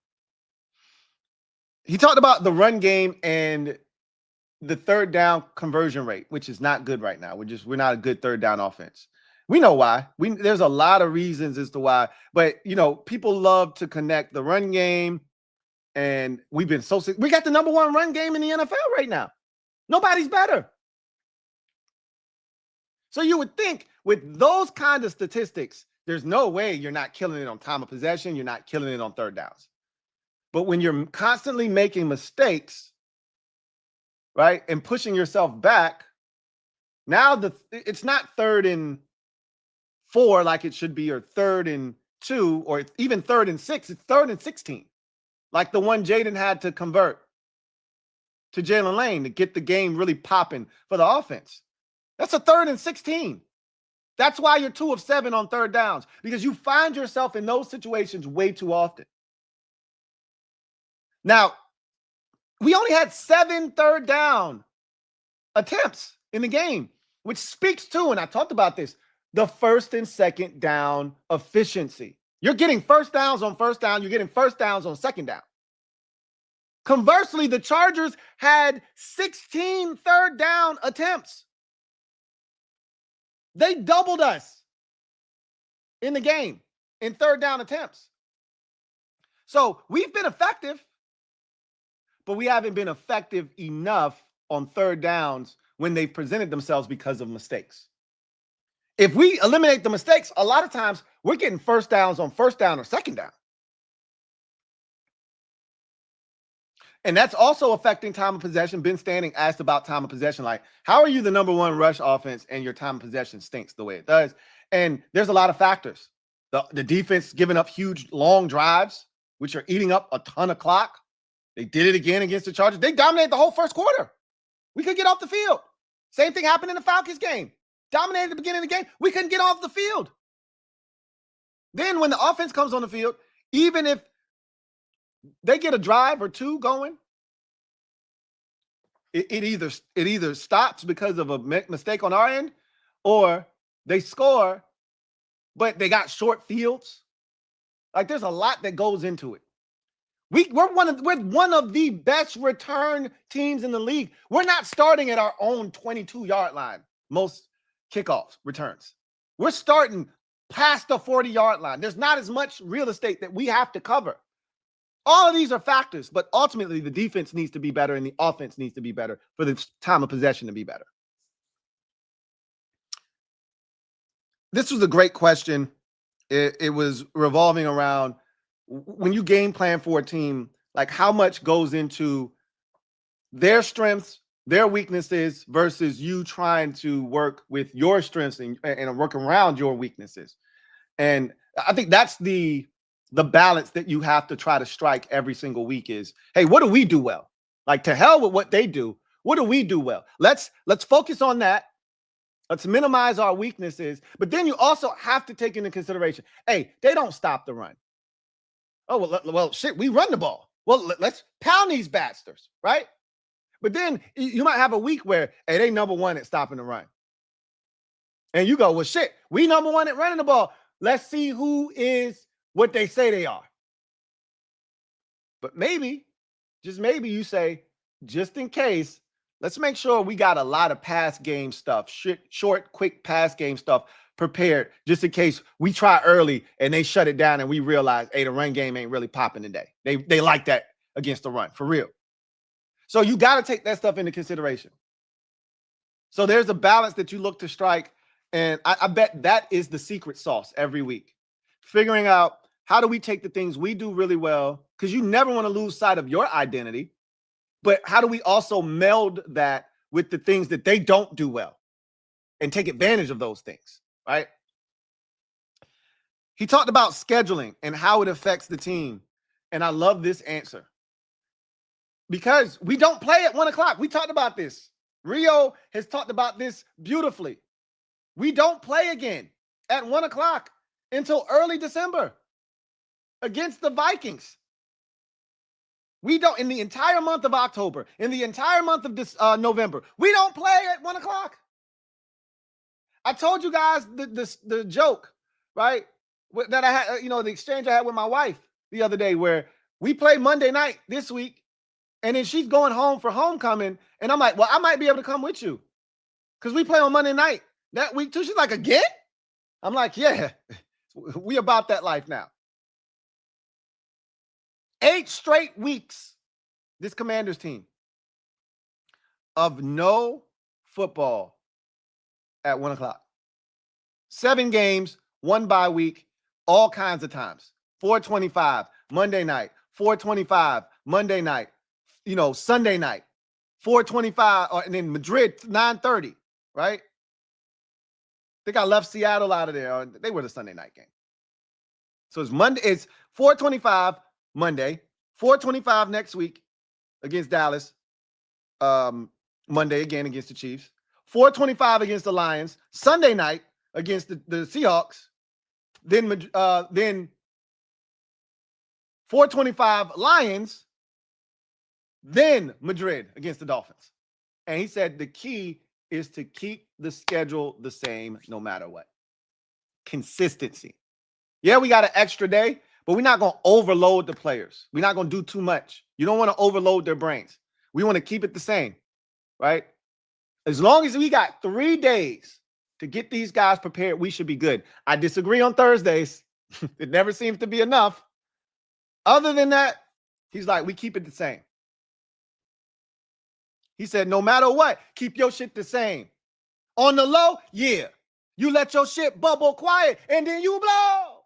He talked about the run game and the third down conversion rate, which is not good right now. We're not a good third down offense. We know why. There's a lot of reasons as to why, but people love to connect the run game, and we got the #1 run game in the NFL right now. Nobody's better. So you would think with those kind of statistics, there's no way you're not killing it on time of possession. You're not killing it on third downs. But when you're constantly making mistakes, right, and pushing yourself back, now it's not 3rd and 4 like it should be, or 3rd and 2, or even 3rd and 6. It's 3rd and 16, like the one Jayden had to convert to Jalen Lane to get the game really popping for the offense. That's a 3rd and 16. That's why you're 2 of 7 on third downs, because you find yourself in those situations way too often. Now, we only had 7 third down attempts in the game, which speaks to, and I talked about this, the first and second down efficiency. You're getting first downs on first down. You're getting first downs on second down. Conversely, the Chargers had 16 third down attempts. They doubled us in the game in third down attempts. So we've been effective, but we haven't been effective enough on third downs when they've presented themselves because of mistakes. If we eliminate the mistakes, a lot of times we're getting first downs on first down or second down. And that's also affecting time of possession. Ben Standing asked about time of possession. Like, how are you the number one rush offense and your time of possession stinks the way it does? And there's a lot of factors. The defense giving up huge long drives, which are eating up a ton of clock. They did it again against the Chargers. They dominated the whole first quarter. We could get off the field. Same thing happened in the Falcons game. Dominated the beginning of the game. We couldn't get off the field. Then when the offense comes on the field, even if they get a drive or two going, it either stops because of a mistake on our end, or they score, but they got short fields. Like, there's a lot that goes into it. We're one of the best return teams in the league. We're not starting at our own 22-yard line, most kickoff returns. We're starting past the 40-yard line. There's not as much real estate that we have to cover. All of these are factors, but ultimately the defense needs to be better and the offense needs to be better for the time of possession to be better. This was a great question. It was revolving around, when you game plan for a team, like, how much goes into their strengths, their weaknesses, versus you trying to work with your strengths and work around your weaknesses. And I think that's the balance that you have to try to strike every single week is, hey, what do we do well? Like, to hell with what they do. What do we do well? Let's focus on that. Let's minimize our weaknesses. But then you also have to take into consideration, hey, they don't stop the run. Oh, well, shit, we run the ball. Well, let's pound these bastards, right? But then you might have a week where, hey, they number one at stopping the run. And you go, well, shit, we number one at running the ball. Let's see who is what they say they are. But maybe, just maybe, you say, just in case, let's make sure we got a lot of pass game stuff, short, quick pass game stuff prepared, just in case we try early and they shut it down and we realize, hey, the run game ain't really popping today. They like that against the run, for real. So you got to take that stuff into consideration. So there's a balance that you look to strike, and I bet that is the secret sauce every week. Figuring out, how do we take the things we do really well, because you never want to lose sight of your identity, but how do we also meld that with the things that they don't do well and take advantage of those things, right? He talked about scheduling and how it affects the team, and I love this answer, because we don't play at 1 o'clock. We talked about this. Rio has talked about this beautifully. We don't play again at 1 o'clock until early December against the Vikings. We don't, in the entire month of October, in the entire month of this November, we don't play at 1 o'clock. I told you guys the joke, right? That I had, the exchange I had with my wife the other day, where we play Monday night this week, and then she's going home for homecoming, and I'm like, well, I might be able to come with you because we play on Monday night that week too. She's like, again? I'm like, yeah, we about that life now. 8 straight weeks, this Commanders team, of no football at 1 o'clock. 7 games, 1 bye week, all kinds of times. 4:25 Monday night, 4:25 Monday night, Sunday night, 4:25, and then Madrid 9:30, right? I think I left Seattle out of there. They were the Sunday night game. So it's Monday. It's 4:25 Monday, 4:25 next week against Dallas. Monday again against the Chiefs. 4:25 against the Lions. Sunday night against the Seahawks. Then 4:25 Lions. Then Madrid against the Dolphins. And he said the key is to keep the schedule the same no matter what. Consistency. Yeah, we got an extra day, but we're not going to overload the players. We're not going to do too much. You don't want to overload their brains. We want to keep it the same, right? As long as we got 3 days to get these guys prepared, we should be good. I disagree on Thursdays. It never seems to be enough. Other than that, he's like, we keep it the same. He said, no matter what, keep your shit the same. On the low, yeah. You let your shit bubble quiet, and then you blow.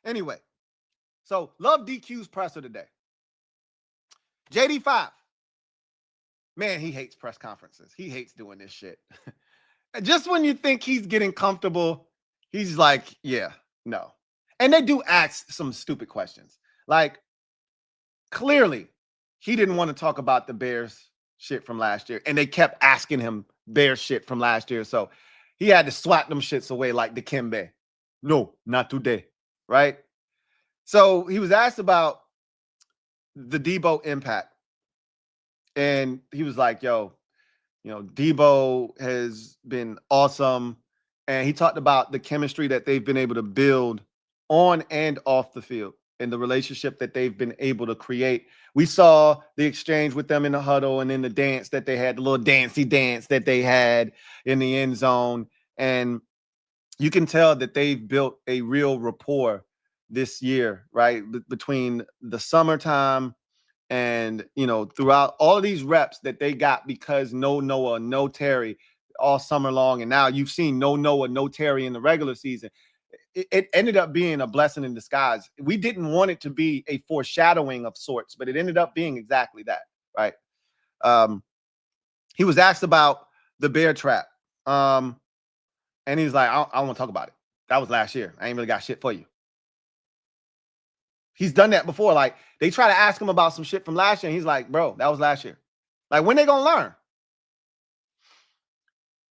Anyway, So love DQ's presser today. JD5. Man, he hates press conferences. He hates doing this shit. Just when you think he's getting comfortable, he's like, yeah, no. And they do ask some stupid questions. Like, clearly, he didn't want to talk about the Bears shit from last year. And they kept asking him Bears shit from last year. So he had to swat them shits away like the Kimbe. No, not today. Right? So he was asked about the Debo impact. And he was like, yo, Debo has been awesome. And he talked about the chemistry that they've been able to build on and off the field and the relationship that they've been able to create. We saw the exchange with them in the huddle and in the dance that they had, the little dancey dance that they had in the end zone. And you can tell that they've built a real rapport this year, right? Between the summertime and, throughout all of these reps that they got because no Noah, no Terry all summer long. And now you've seen no Noah, no Terry in the regular season. It ended up being a blessing in disguise. We didn't want it to be a foreshadowing of sorts, but it ended up being exactly that, right? He was asked about the bear trap. And he's like, I don't want to talk about it. That was last year. I ain't really got shit for you. He's done that before. Like, they try to ask him about some shit from last year. And he's like, bro, that was last year. Like, when they going to learn?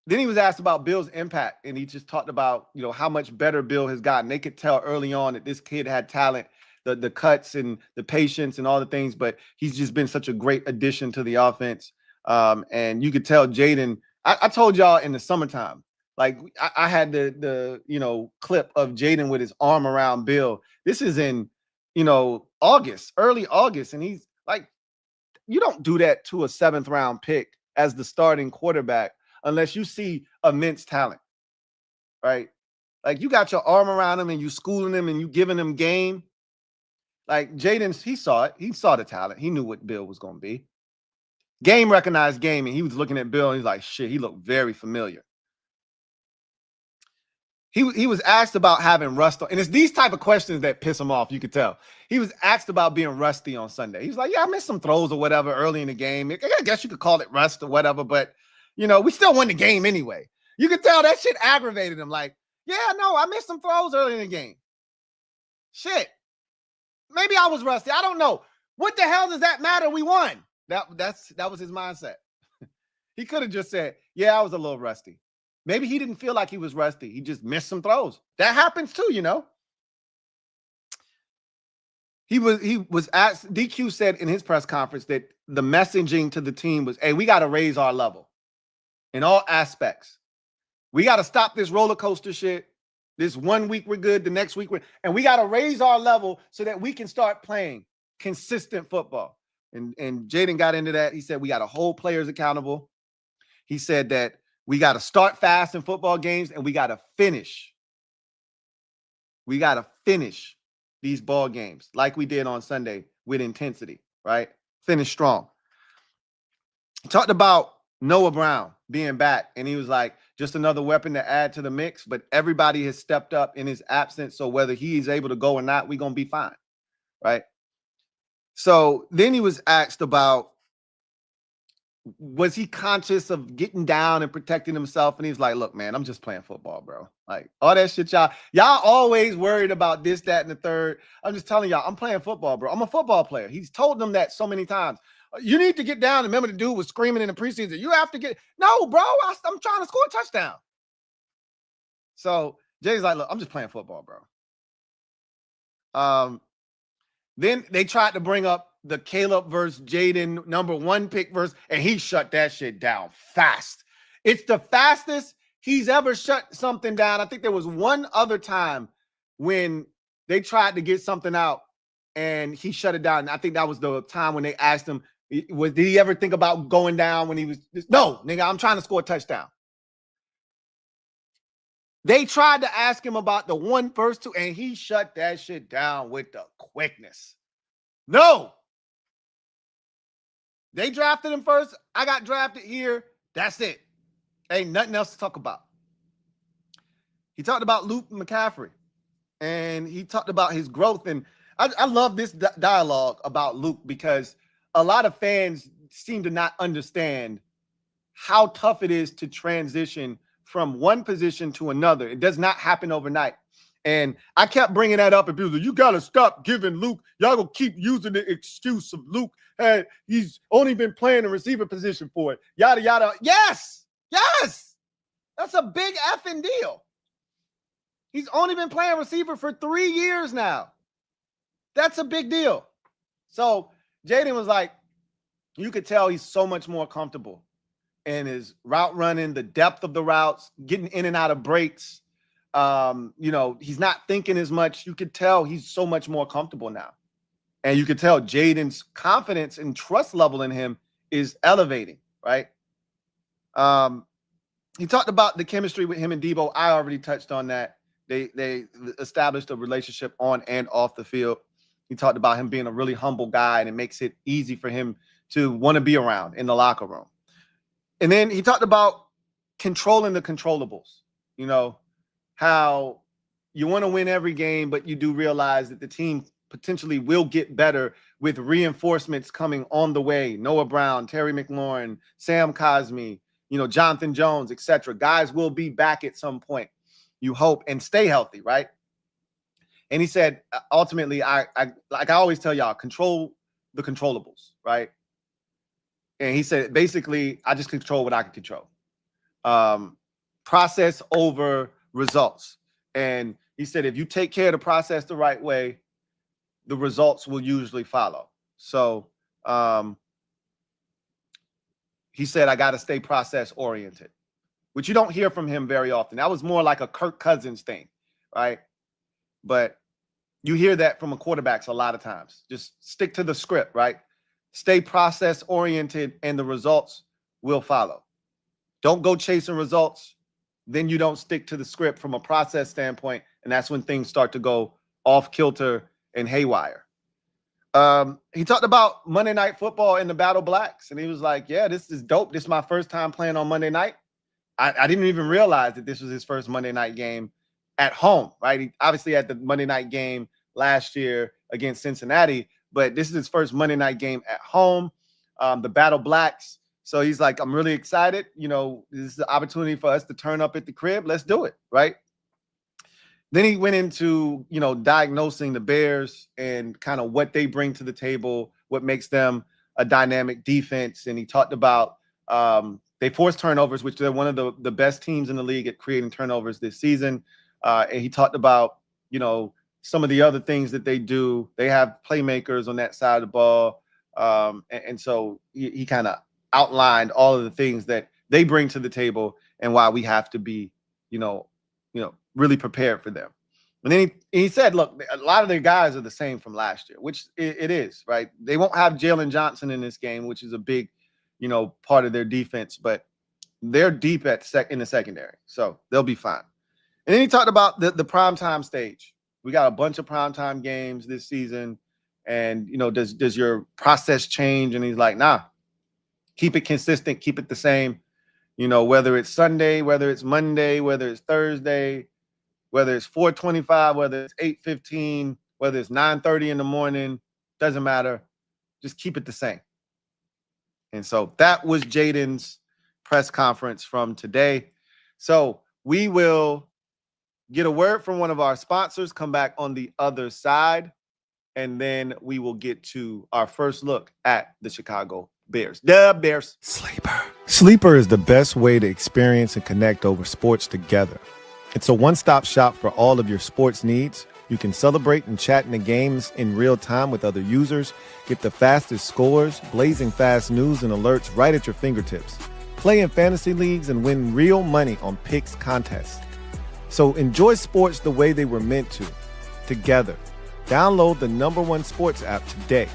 Then he was asked about Bill's impact. And he just talked about, how much better Bill has gotten. They could tell early on that this kid had talent, the cuts and the patience and all the things. But he's just been such a great addition to the offense. And you could tell Jayden, I told y'all in the summertime, like I had the clip of Jayden with his arm around Bill. This is in, August, early August. And he's like, you don't do that to a 7th round pick as the starting quarterback unless you see immense talent, right? Like, you got your arm around him and you schooling him and you giving him game. Like, Jayden, he saw it. He saw the talent. He knew what Bill was going to be. Game recognized game. And he was looking at Bill and he's like, shit, he looked very familiar. He was asked about having rust, and it's these type of questions that piss him off. You could tell. He was asked about being rusty on Sunday. He was like, yeah, I missed some throws or whatever early in the game. I guess you could call it rust or whatever, but, we still won the game anyway. You could tell that shit aggravated him. Like, yeah, no, I missed some throws early in the game. Shit. Maybe I was rusty. I don't know. What the hell does that matter? We won. That was his mindset. He could have just said, yeah, I was a little rusty. Maybe he didn't feel like he was rusty. He just missed some throws. That happens too, He was asked, DQ said in his press conference that the messaging to the team was, hey, we got to raise our level in all aspects. We got to stop this roller coaster shit. This 1 week we're good, the next week and we got to raise our level so that we can start playing consistent football. And Jayden got into that. He said we got to hold players accountable. He said that we got to start fast in football games and we got to finish. We got to finish these ball games like we did on Sunday with intensity, right? Finish strong. He talked about Noah Brown being back, and he was like, just another weapon to add to the mix, but everybody has stepped up in his absence, so whether he's able to go or not, we're going to be fine, right? So then he was asked about, was he conscious of getting down and protecting himself? And he's like, look, man, I'm just playing football, bro. Like, all that shit, y'all always worried about this, that, and the third. I'm just telling y'all, I'm playing football, bro. I'm a football player. He's told them that so many times. You need to get down. Remember, the dude was screaming in the preseason. You have to get, no, bro, I'm trying to score a touchdown. So Jay's like, look, I'm just playing football, bro. Then they tried to bring up the Caleb versus Jayden #1 pick verse, and he shut that shit down fast. It's the fastest he's ever shut something down. I think there was one other time when they tried to get something out and he shut it down. And I think that was the time when they asked him, did he ever think about going down when he was, no, nigga, I'm trying to score a touchdown. They tried to ask him about the 1 first 2, and he shut that shit down with the quickness. No. They drafted him first. I got drafted here. That's it. Ain't nothing else to talk about. He talked about Luke McCaffrey, and he talked about his growth. And I love this dialogue about Luke because a lot of fans seem to not understand how tough it is to transition from one position to another. It does not happen overnight. And I kept bringing that up, and people said, you got to stop giving Luke. Y'all going to keep using the excuse of Luke. Hey, he's only been playing the receiver position for it. Yada, yada. Yes. Yes. That's a big effing deal. He's only been playing receiver for 3 years now. That's a big deal. So Jayden was like, you could tell he's so much more comfortable in his route running, the depth of the routes, getting in and out of breaks. He's not thinking as much. You could tell he's so much more comfortable now. And you could tell Jayden's confidence and trust level in him is elevating, right? He talked about the chemistry with him and Debo. I already touched on that. They established a relationship on and off the field. He talked about him being a really humble guy, and it makes it easy for him to want to be around in the locker room. And then he talked about controlling the controllables, how you want to win every game, but you do realize that the team potentially will get better with reinforcements coming on the way. Noah Brown, Terry McLaurin, Sam Cosmi, Jonathan Jones, etc. Guys will be back at some point, you hope, and stay healthy, right? And he said, ultimately, I always tell y'all, control the controllables, right? And he said, basically, I just control what I can control. Process over results. And he said, if you take care of the process the right way, the results will usually follow. So he said, I got to stay process oriented, which you don't hear from him very often. That was more like a Kirk Cousins thing, right? But you hear that from quarterbacks a lot of times. Just stick to the script, right? Stay process oriented and the results will follow. Don't go chasing results. Then you don't stick to the script from a process standpoint. And that's when things start to go off kilter and haywire. He talked about Monday Night Football and the Battle Blacks. And he was like, yeah, this is dope. This is my first time playing on Monday night. I didn't even realize that this was his first Monday night game at home, right? He obviously had the Monday night game last year against Cincinnati, but this is his first Monday night game at home, the Battle Blacks. So he's like, I'm really excited. This is the opportunity for us to turn up at the crib. Let's do it, right? Then he went into, diagnosing the Bears and kind of what they bring to the table, what makes them a dynamic defense. And he talked about they force turnovers, which they're one of the best teams in the league at creating turnovers this season. And he talked about, some of the other things that they do. They have playmakers on that side of the ball. And so he kind of outlined all of the things that they bring to the table and why we have to be, really prepared for them. And then he said, look, a lot of their guys are the same from last year, which it is, right? They won't have Jalen Johnson in this game, which is a big, part of their defense, but they're deep in the secondary. So they'll be fine. And then he talked about the primetime stage. We got a bunch of primetime games this season. And, does your process change? And he's like, nah, keep it consistent, keep it the same. Whether it's Sunday, whether it's Monday, whether it's Thursday, whether it's 4:25, whether it's 8:15, whether it's 9:30 in the morning, doesn't matter. Just keep it the same. And so that was Jayden's press conference from today. So we will get a word from one of our sponsors, come back on the other side, and then we will get to our first look at the Chicago Bears. The Bears. Sleeper. Sleeper is the best way to experience and connect over sports together. It's a one-stop shop for all of your sports needs. You can celebrate and chat in the games in real time with other users, get the fastest scores, blazing fast news and alerts right at your fingertips. Play in fantasy leagues and win real money on picks contests. So enjoy sports the way they were meant to, together. Download the #1 sports app today.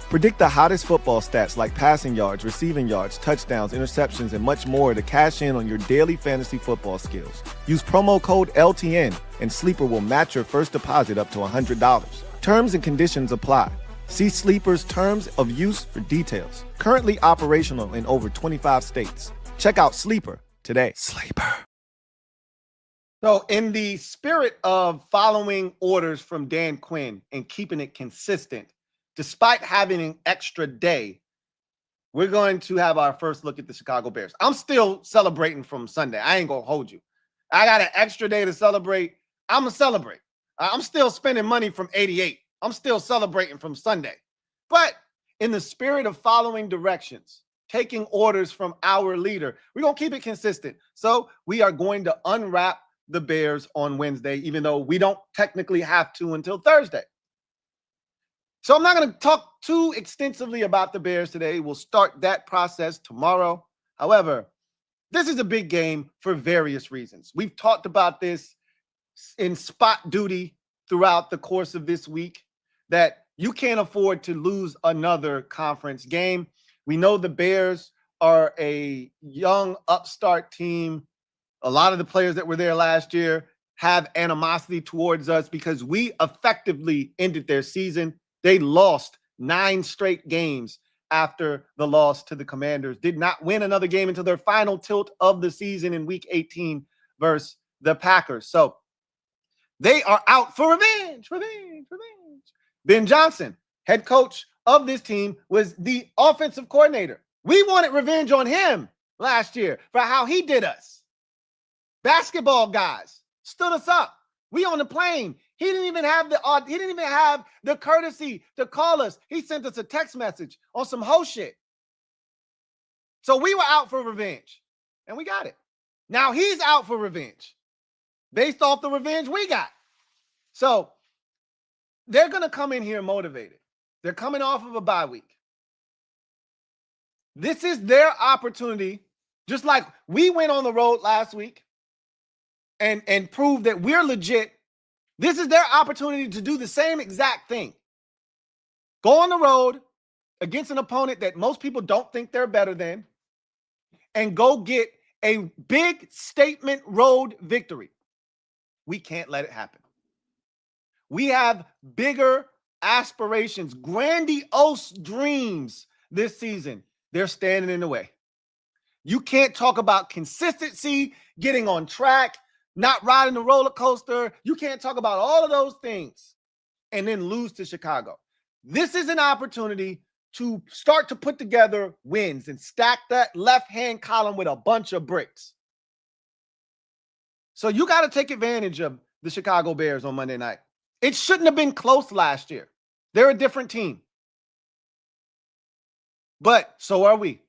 Predict the hottest football stats like passing yards, receiving yards, touchdowns, interceptions, and much more to cash in on your daily fantasy football skills. Use promo code LTN and Sleeper will match your first deposit up to $100. Terms and conditions apply. See Sleeper's terms of use for details. Currently operational in over 25 states. Check out Sleeper today. Sleeper. So, in the spirit of following orders from Dan Quinn and keeping it consistent, despite having an extra day, we're going to have our first look at the Chicago Bears. I'm still celebrating from Sunday. I ain't going to hold you. I got an extra day to celebrate. I'm going to celebrate. I'm still spending money from 88. I'm still celebrating from Sunday. But in the spirit of following directions, taking orders from our leader, we're going to keep it consistent. So we are going to unwrap the Bears on Wednesday, even though we don't technically have to until Thursday. So I'm not going to talk too extensively about the Bears today. We'll start that process tomorrow. However, this is a big game for various reasons. We've talked about this in spot duty throughout the course of this week, that you can't afford to lose another conference game. We know the Bears are a young upstart team. A lot of the players that were there last year have animosity towards us because we effectively ended their season. They lost 9 straight games after the loss to the Commanders, did not win another game until their final tilt of the season in week 18 versus the Packers. So they are out for revenge. Ben Johnson, head coach of this team, was the offensive coordinator. We wanted revenge on him last year for how he did us. Basketball guys stood us up. We on the plane. He didn't even have the courtesy to call us. He sent us a text message on some hoe shit. So we were out for revenge, and we got it. Now he's out for revenge based off the revenge we got. So they're going to come in here motivated. They're coming off of a bye week. This is their opportunity, just like we went on the road last week and prove that we're legit. This is their opportunity to do the same exact thing. Go on the road against an opponent that most people don't think they're better than and go get a big statement road victory. We can't let it happen. We have bigger aspirations, grandiose dreams this season. They're standing in the way. You can't talk about consistency, getting on track, not riding the roller coaster. You can't talk about all of those things and then lose to Chicago. This is an opportunity to start to put together wins and stack that left-hand column with a bunch of bricks. So you got to take advantage of the Chicago Bears on Monday night. It shouldn't have been close last year. They're a different team. But so are we.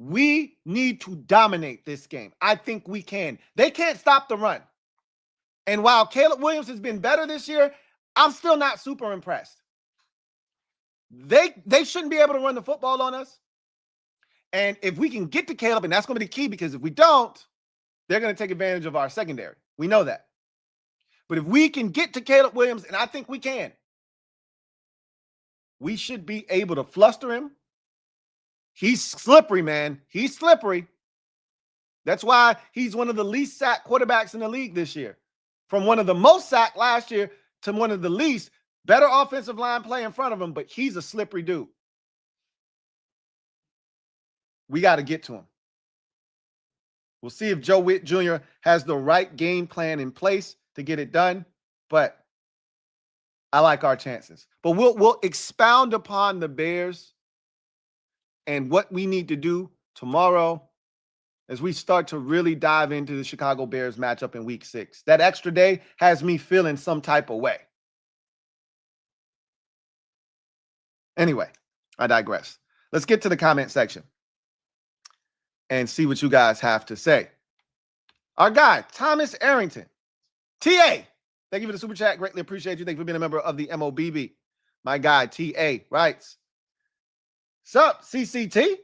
We need to dominate this game. I think we can. They can't stop the run. And while Caleb Williams has been better this year, I'm still not super impressed. They shouldn't be able to run the football on us. And if we can get to Caleb, and that's going to be key, because if we don't, they're going to take advantage of our secondary. We know that. But if we can get to Caleb Williams, and I think we can, we should be able to fluster him. He's slippery, man. He's slippery. That's why he's one of the least sacked quarterbacks in the league this year. From one of the most sacked last year to one of the least. Better offensive line play in front of him, but he's a slippery dude. We got to get to him. We'll see if Joe Witt Jr. has the right game plan in place to get it done, but I like our chances. But we'll expound upon the Bears and what we need to do tomorrow as we start to really dive into the Chicago Bears matchup in week 6. That extra day has me feeling some type of way. Anyway, I digress. Let's get to the comment section and see what you guys have to say. Our guy, Thomas Arrington. TA, thank you for the super chat. Greatly appreciate you. Thank you for being a member of the MOBB. My guy, TA, writes, sup, CCT?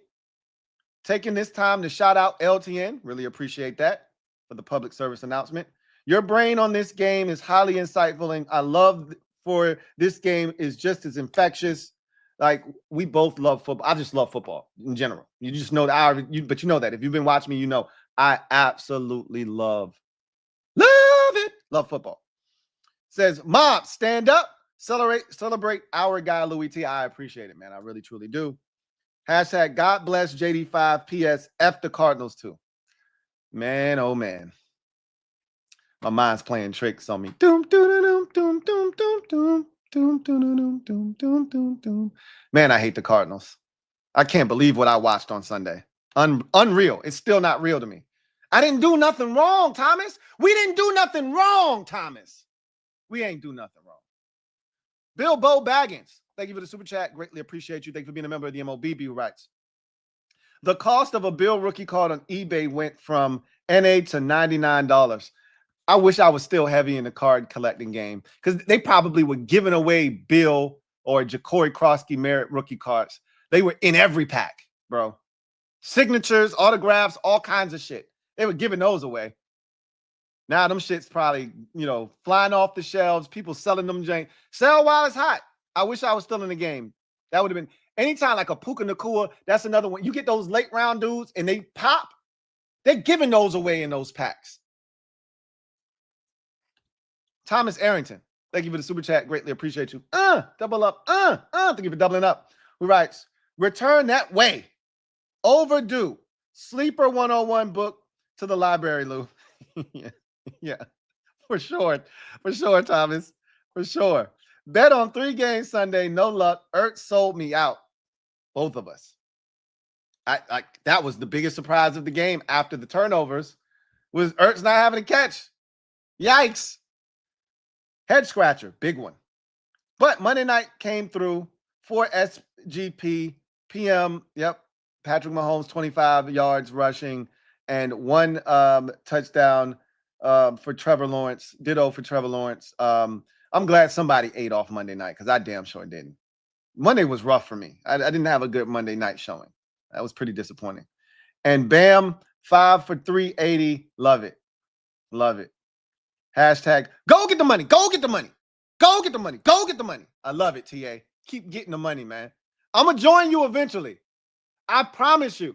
Taking this time to shout out LTN. Really appreciate that for the public service announcement. Your brain on this game is highly insightful, and I love for this game is just as infectious. Like, we both love football. I just love football in general. You just know that. But you know that. If you've been watching me, you know I absolutely love it. Love football. Says, Mom, stand up. Celebrate our guy, Louie T. I appreciate it, man. I really, truly do. Hashtag God bless JD5. PS F the Cardinals too. Man, oh man. My mind's playing tricks on me. Doom, doom, doom, doom, doom, doom, doom, doom, doom, doom, doom, doom, doom, doom. Man, I hate the Cardinals. I can't believe what I watched on Sunday. Unreal. It's still not real to me. I didn't do nothing wrong, Thomas. We didn't do nothing wrong, Thomas. We ain't do nothing wrong. Bilbo Baggins, thank you for the super chat. Greatly appreciate you. Thank you for being a member of the MOBB who writes. The cost of a Bill rookie card on eBay went from NA to $99. I wish I was still heavy in the card collecting game because they probably were giving away Bill or Ja'Cory Krosky Merit rookie cards. They were in every pack, bro. Signatures, autographs, all kinds of shit. They were giving those away. Now them shit's probably, flying off the shelves. People selling them. Sell while it's hot. I wish I was still in the game. That would have been anytime like a Puka Nacua. That's another one. You get those late round dudes and they pop. They're giving those away in those packs. Thomas Arrington, thank you for the super chat. Greatly appreciate you. Double up. Thank you for doubling up. Who writes, return that way. Overdue. Sleeper 101 book to the library, Lou. yeah, for sure. For sure, Thomas. For sure. Bet on 3 games Sunday. No luck. Ertz sold me out. Both of us. That was the biggest surprise of the game after the turnovers was Ertz not having a catch. Yikes. Head scratcher, big one. But Monday night came through for SGP, PM, Patrick Mahomes, 25 yards rushing, and 1 touchdown for Trevor Lawrence. Ditto for Trevor Lawrence. I'm glad somebody ate off Monday night because I damn sure didn't. Monday was rough for me. I didn't have a good Monday night showing. That was pretty disappointing. And Bam, 5 for 380. Love it. Love it. Hashtag, go get the money. Go get the money. Go get the money. Go get the money. I love it, TA. Keep getting the money, man. I'm going to join you eventually. I promise you.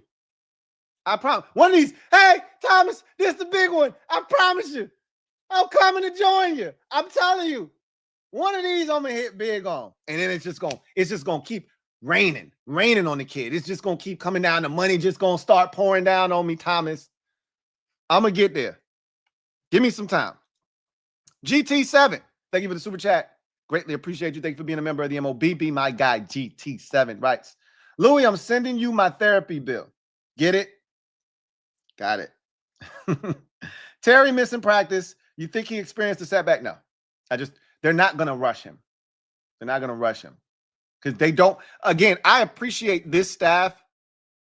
I promise. One of these, hey, Thomas, this is the big one. I promise you. I'm coming to join you. I'm telling you. One of these I'm going to hit big on. And then it's just going to keep raining on the kid. It's just going to keep coming down. The money just going to start pouring down on me, Thomas. I'm going to get there. Give me some time. GT7, thank you for the super chat. Greatly appreciate you. Thank you for being a member of the MOBB. My guy, GT7, writes, Louie, I'm sending you my therapy bill. Get it? Got it. Terry missing practice. You think he experienced a setback? No. They're not going to rush him. They're not going to rush him. Because they don't. Again, I appreciate this staff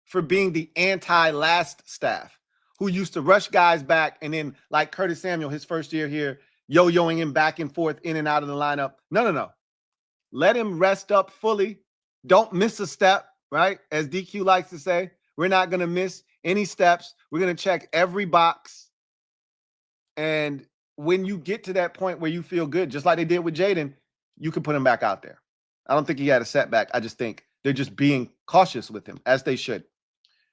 for being the anti-last staff who used to rush guys back and then, like Curtis Samuel, his first year here, yo-yoing him back and forth in and out of the lineup. No. Let him rest up fully. Don't miss a step, right? As DQ likes to say, we're not going to miss any steps. We're going to check every box. And when you get to that point where you feel good, just like they did with Jayden, you can put him back out there. I don't think he had a setback. I just think they're just being cautious with him, as they should.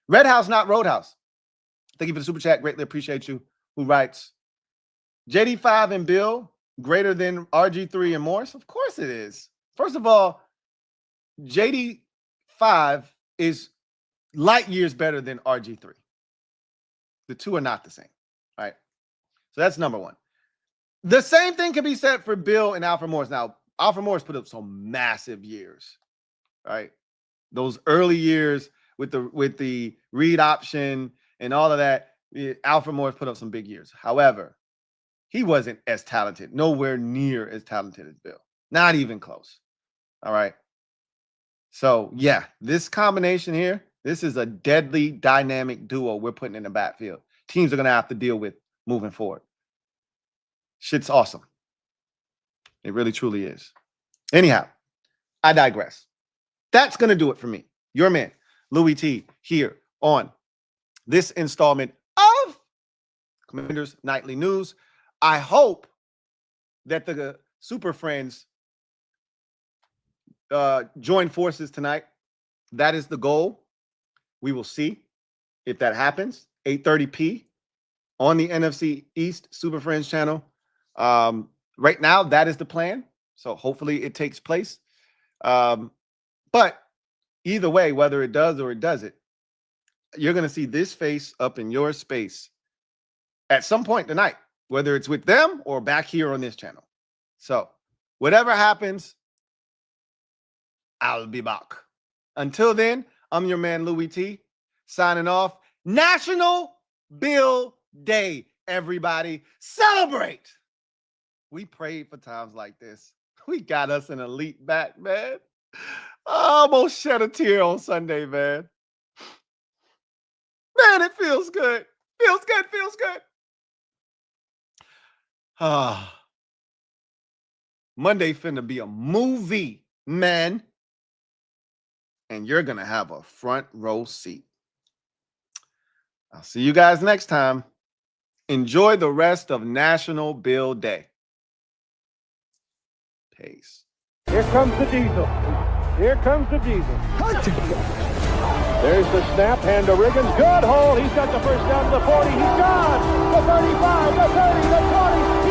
Red House, not Roadhouse. Thank you for the super chat. Greatly appreciate you. Who writes, JD5 and Bill greater than RG3 and Morris? Of course it is. First of all, JD5 is light years better than RG3. The two are not the same, right? So that's number one. The same thing can be said for Bill and Alfred Morris. Now, Alfred Morris put up some massive years, right? Those early years with the read option and all of that, Alfred Morris put up some big years. However, he wasn't as talented, nowhere near as talented as Bill. Not even close. All right. So, yeah, this combination here, this is a deadly dynamic duo we're putting in the backfield. Teams are going to have to deal with moving forward. Shit's awesome. It really, truly is. Anyhow, I digress. That's going to do it for me. Your man, Louie T, here on this installment of Commanders Nightly News. I hope that the Super Friends join forces tonight. That is the goal. We will see if that happens. 8:30 on the NFC East Super Friends channel. Right now, that is the plan. So hopefully it takes place. But either way, whether it does or it doesn't, you're going to see this face up in your space at some point tonight. whether it's with them or back here on this channel. So whatever happens, I'll be back. Until then, I'm your man, Louie T, signing off. National Bill Day, everybody. Celebrate. We prayed for times like this. We got us an elite back, man. I almost shed a tear on Sunday, man. Man, it feels good. Feels good, feels good. Monday finna be a movie, man. And you're going to have a front row seat. I'll see you guys next time. Enjoy the rest of National Bill Day. Peace. Here comes the diesel. Here comes the diesel. There's the snap, hand to Riggins. Good hole. He's got the first down to the 40. He's gone. The 35, the 30, the 20.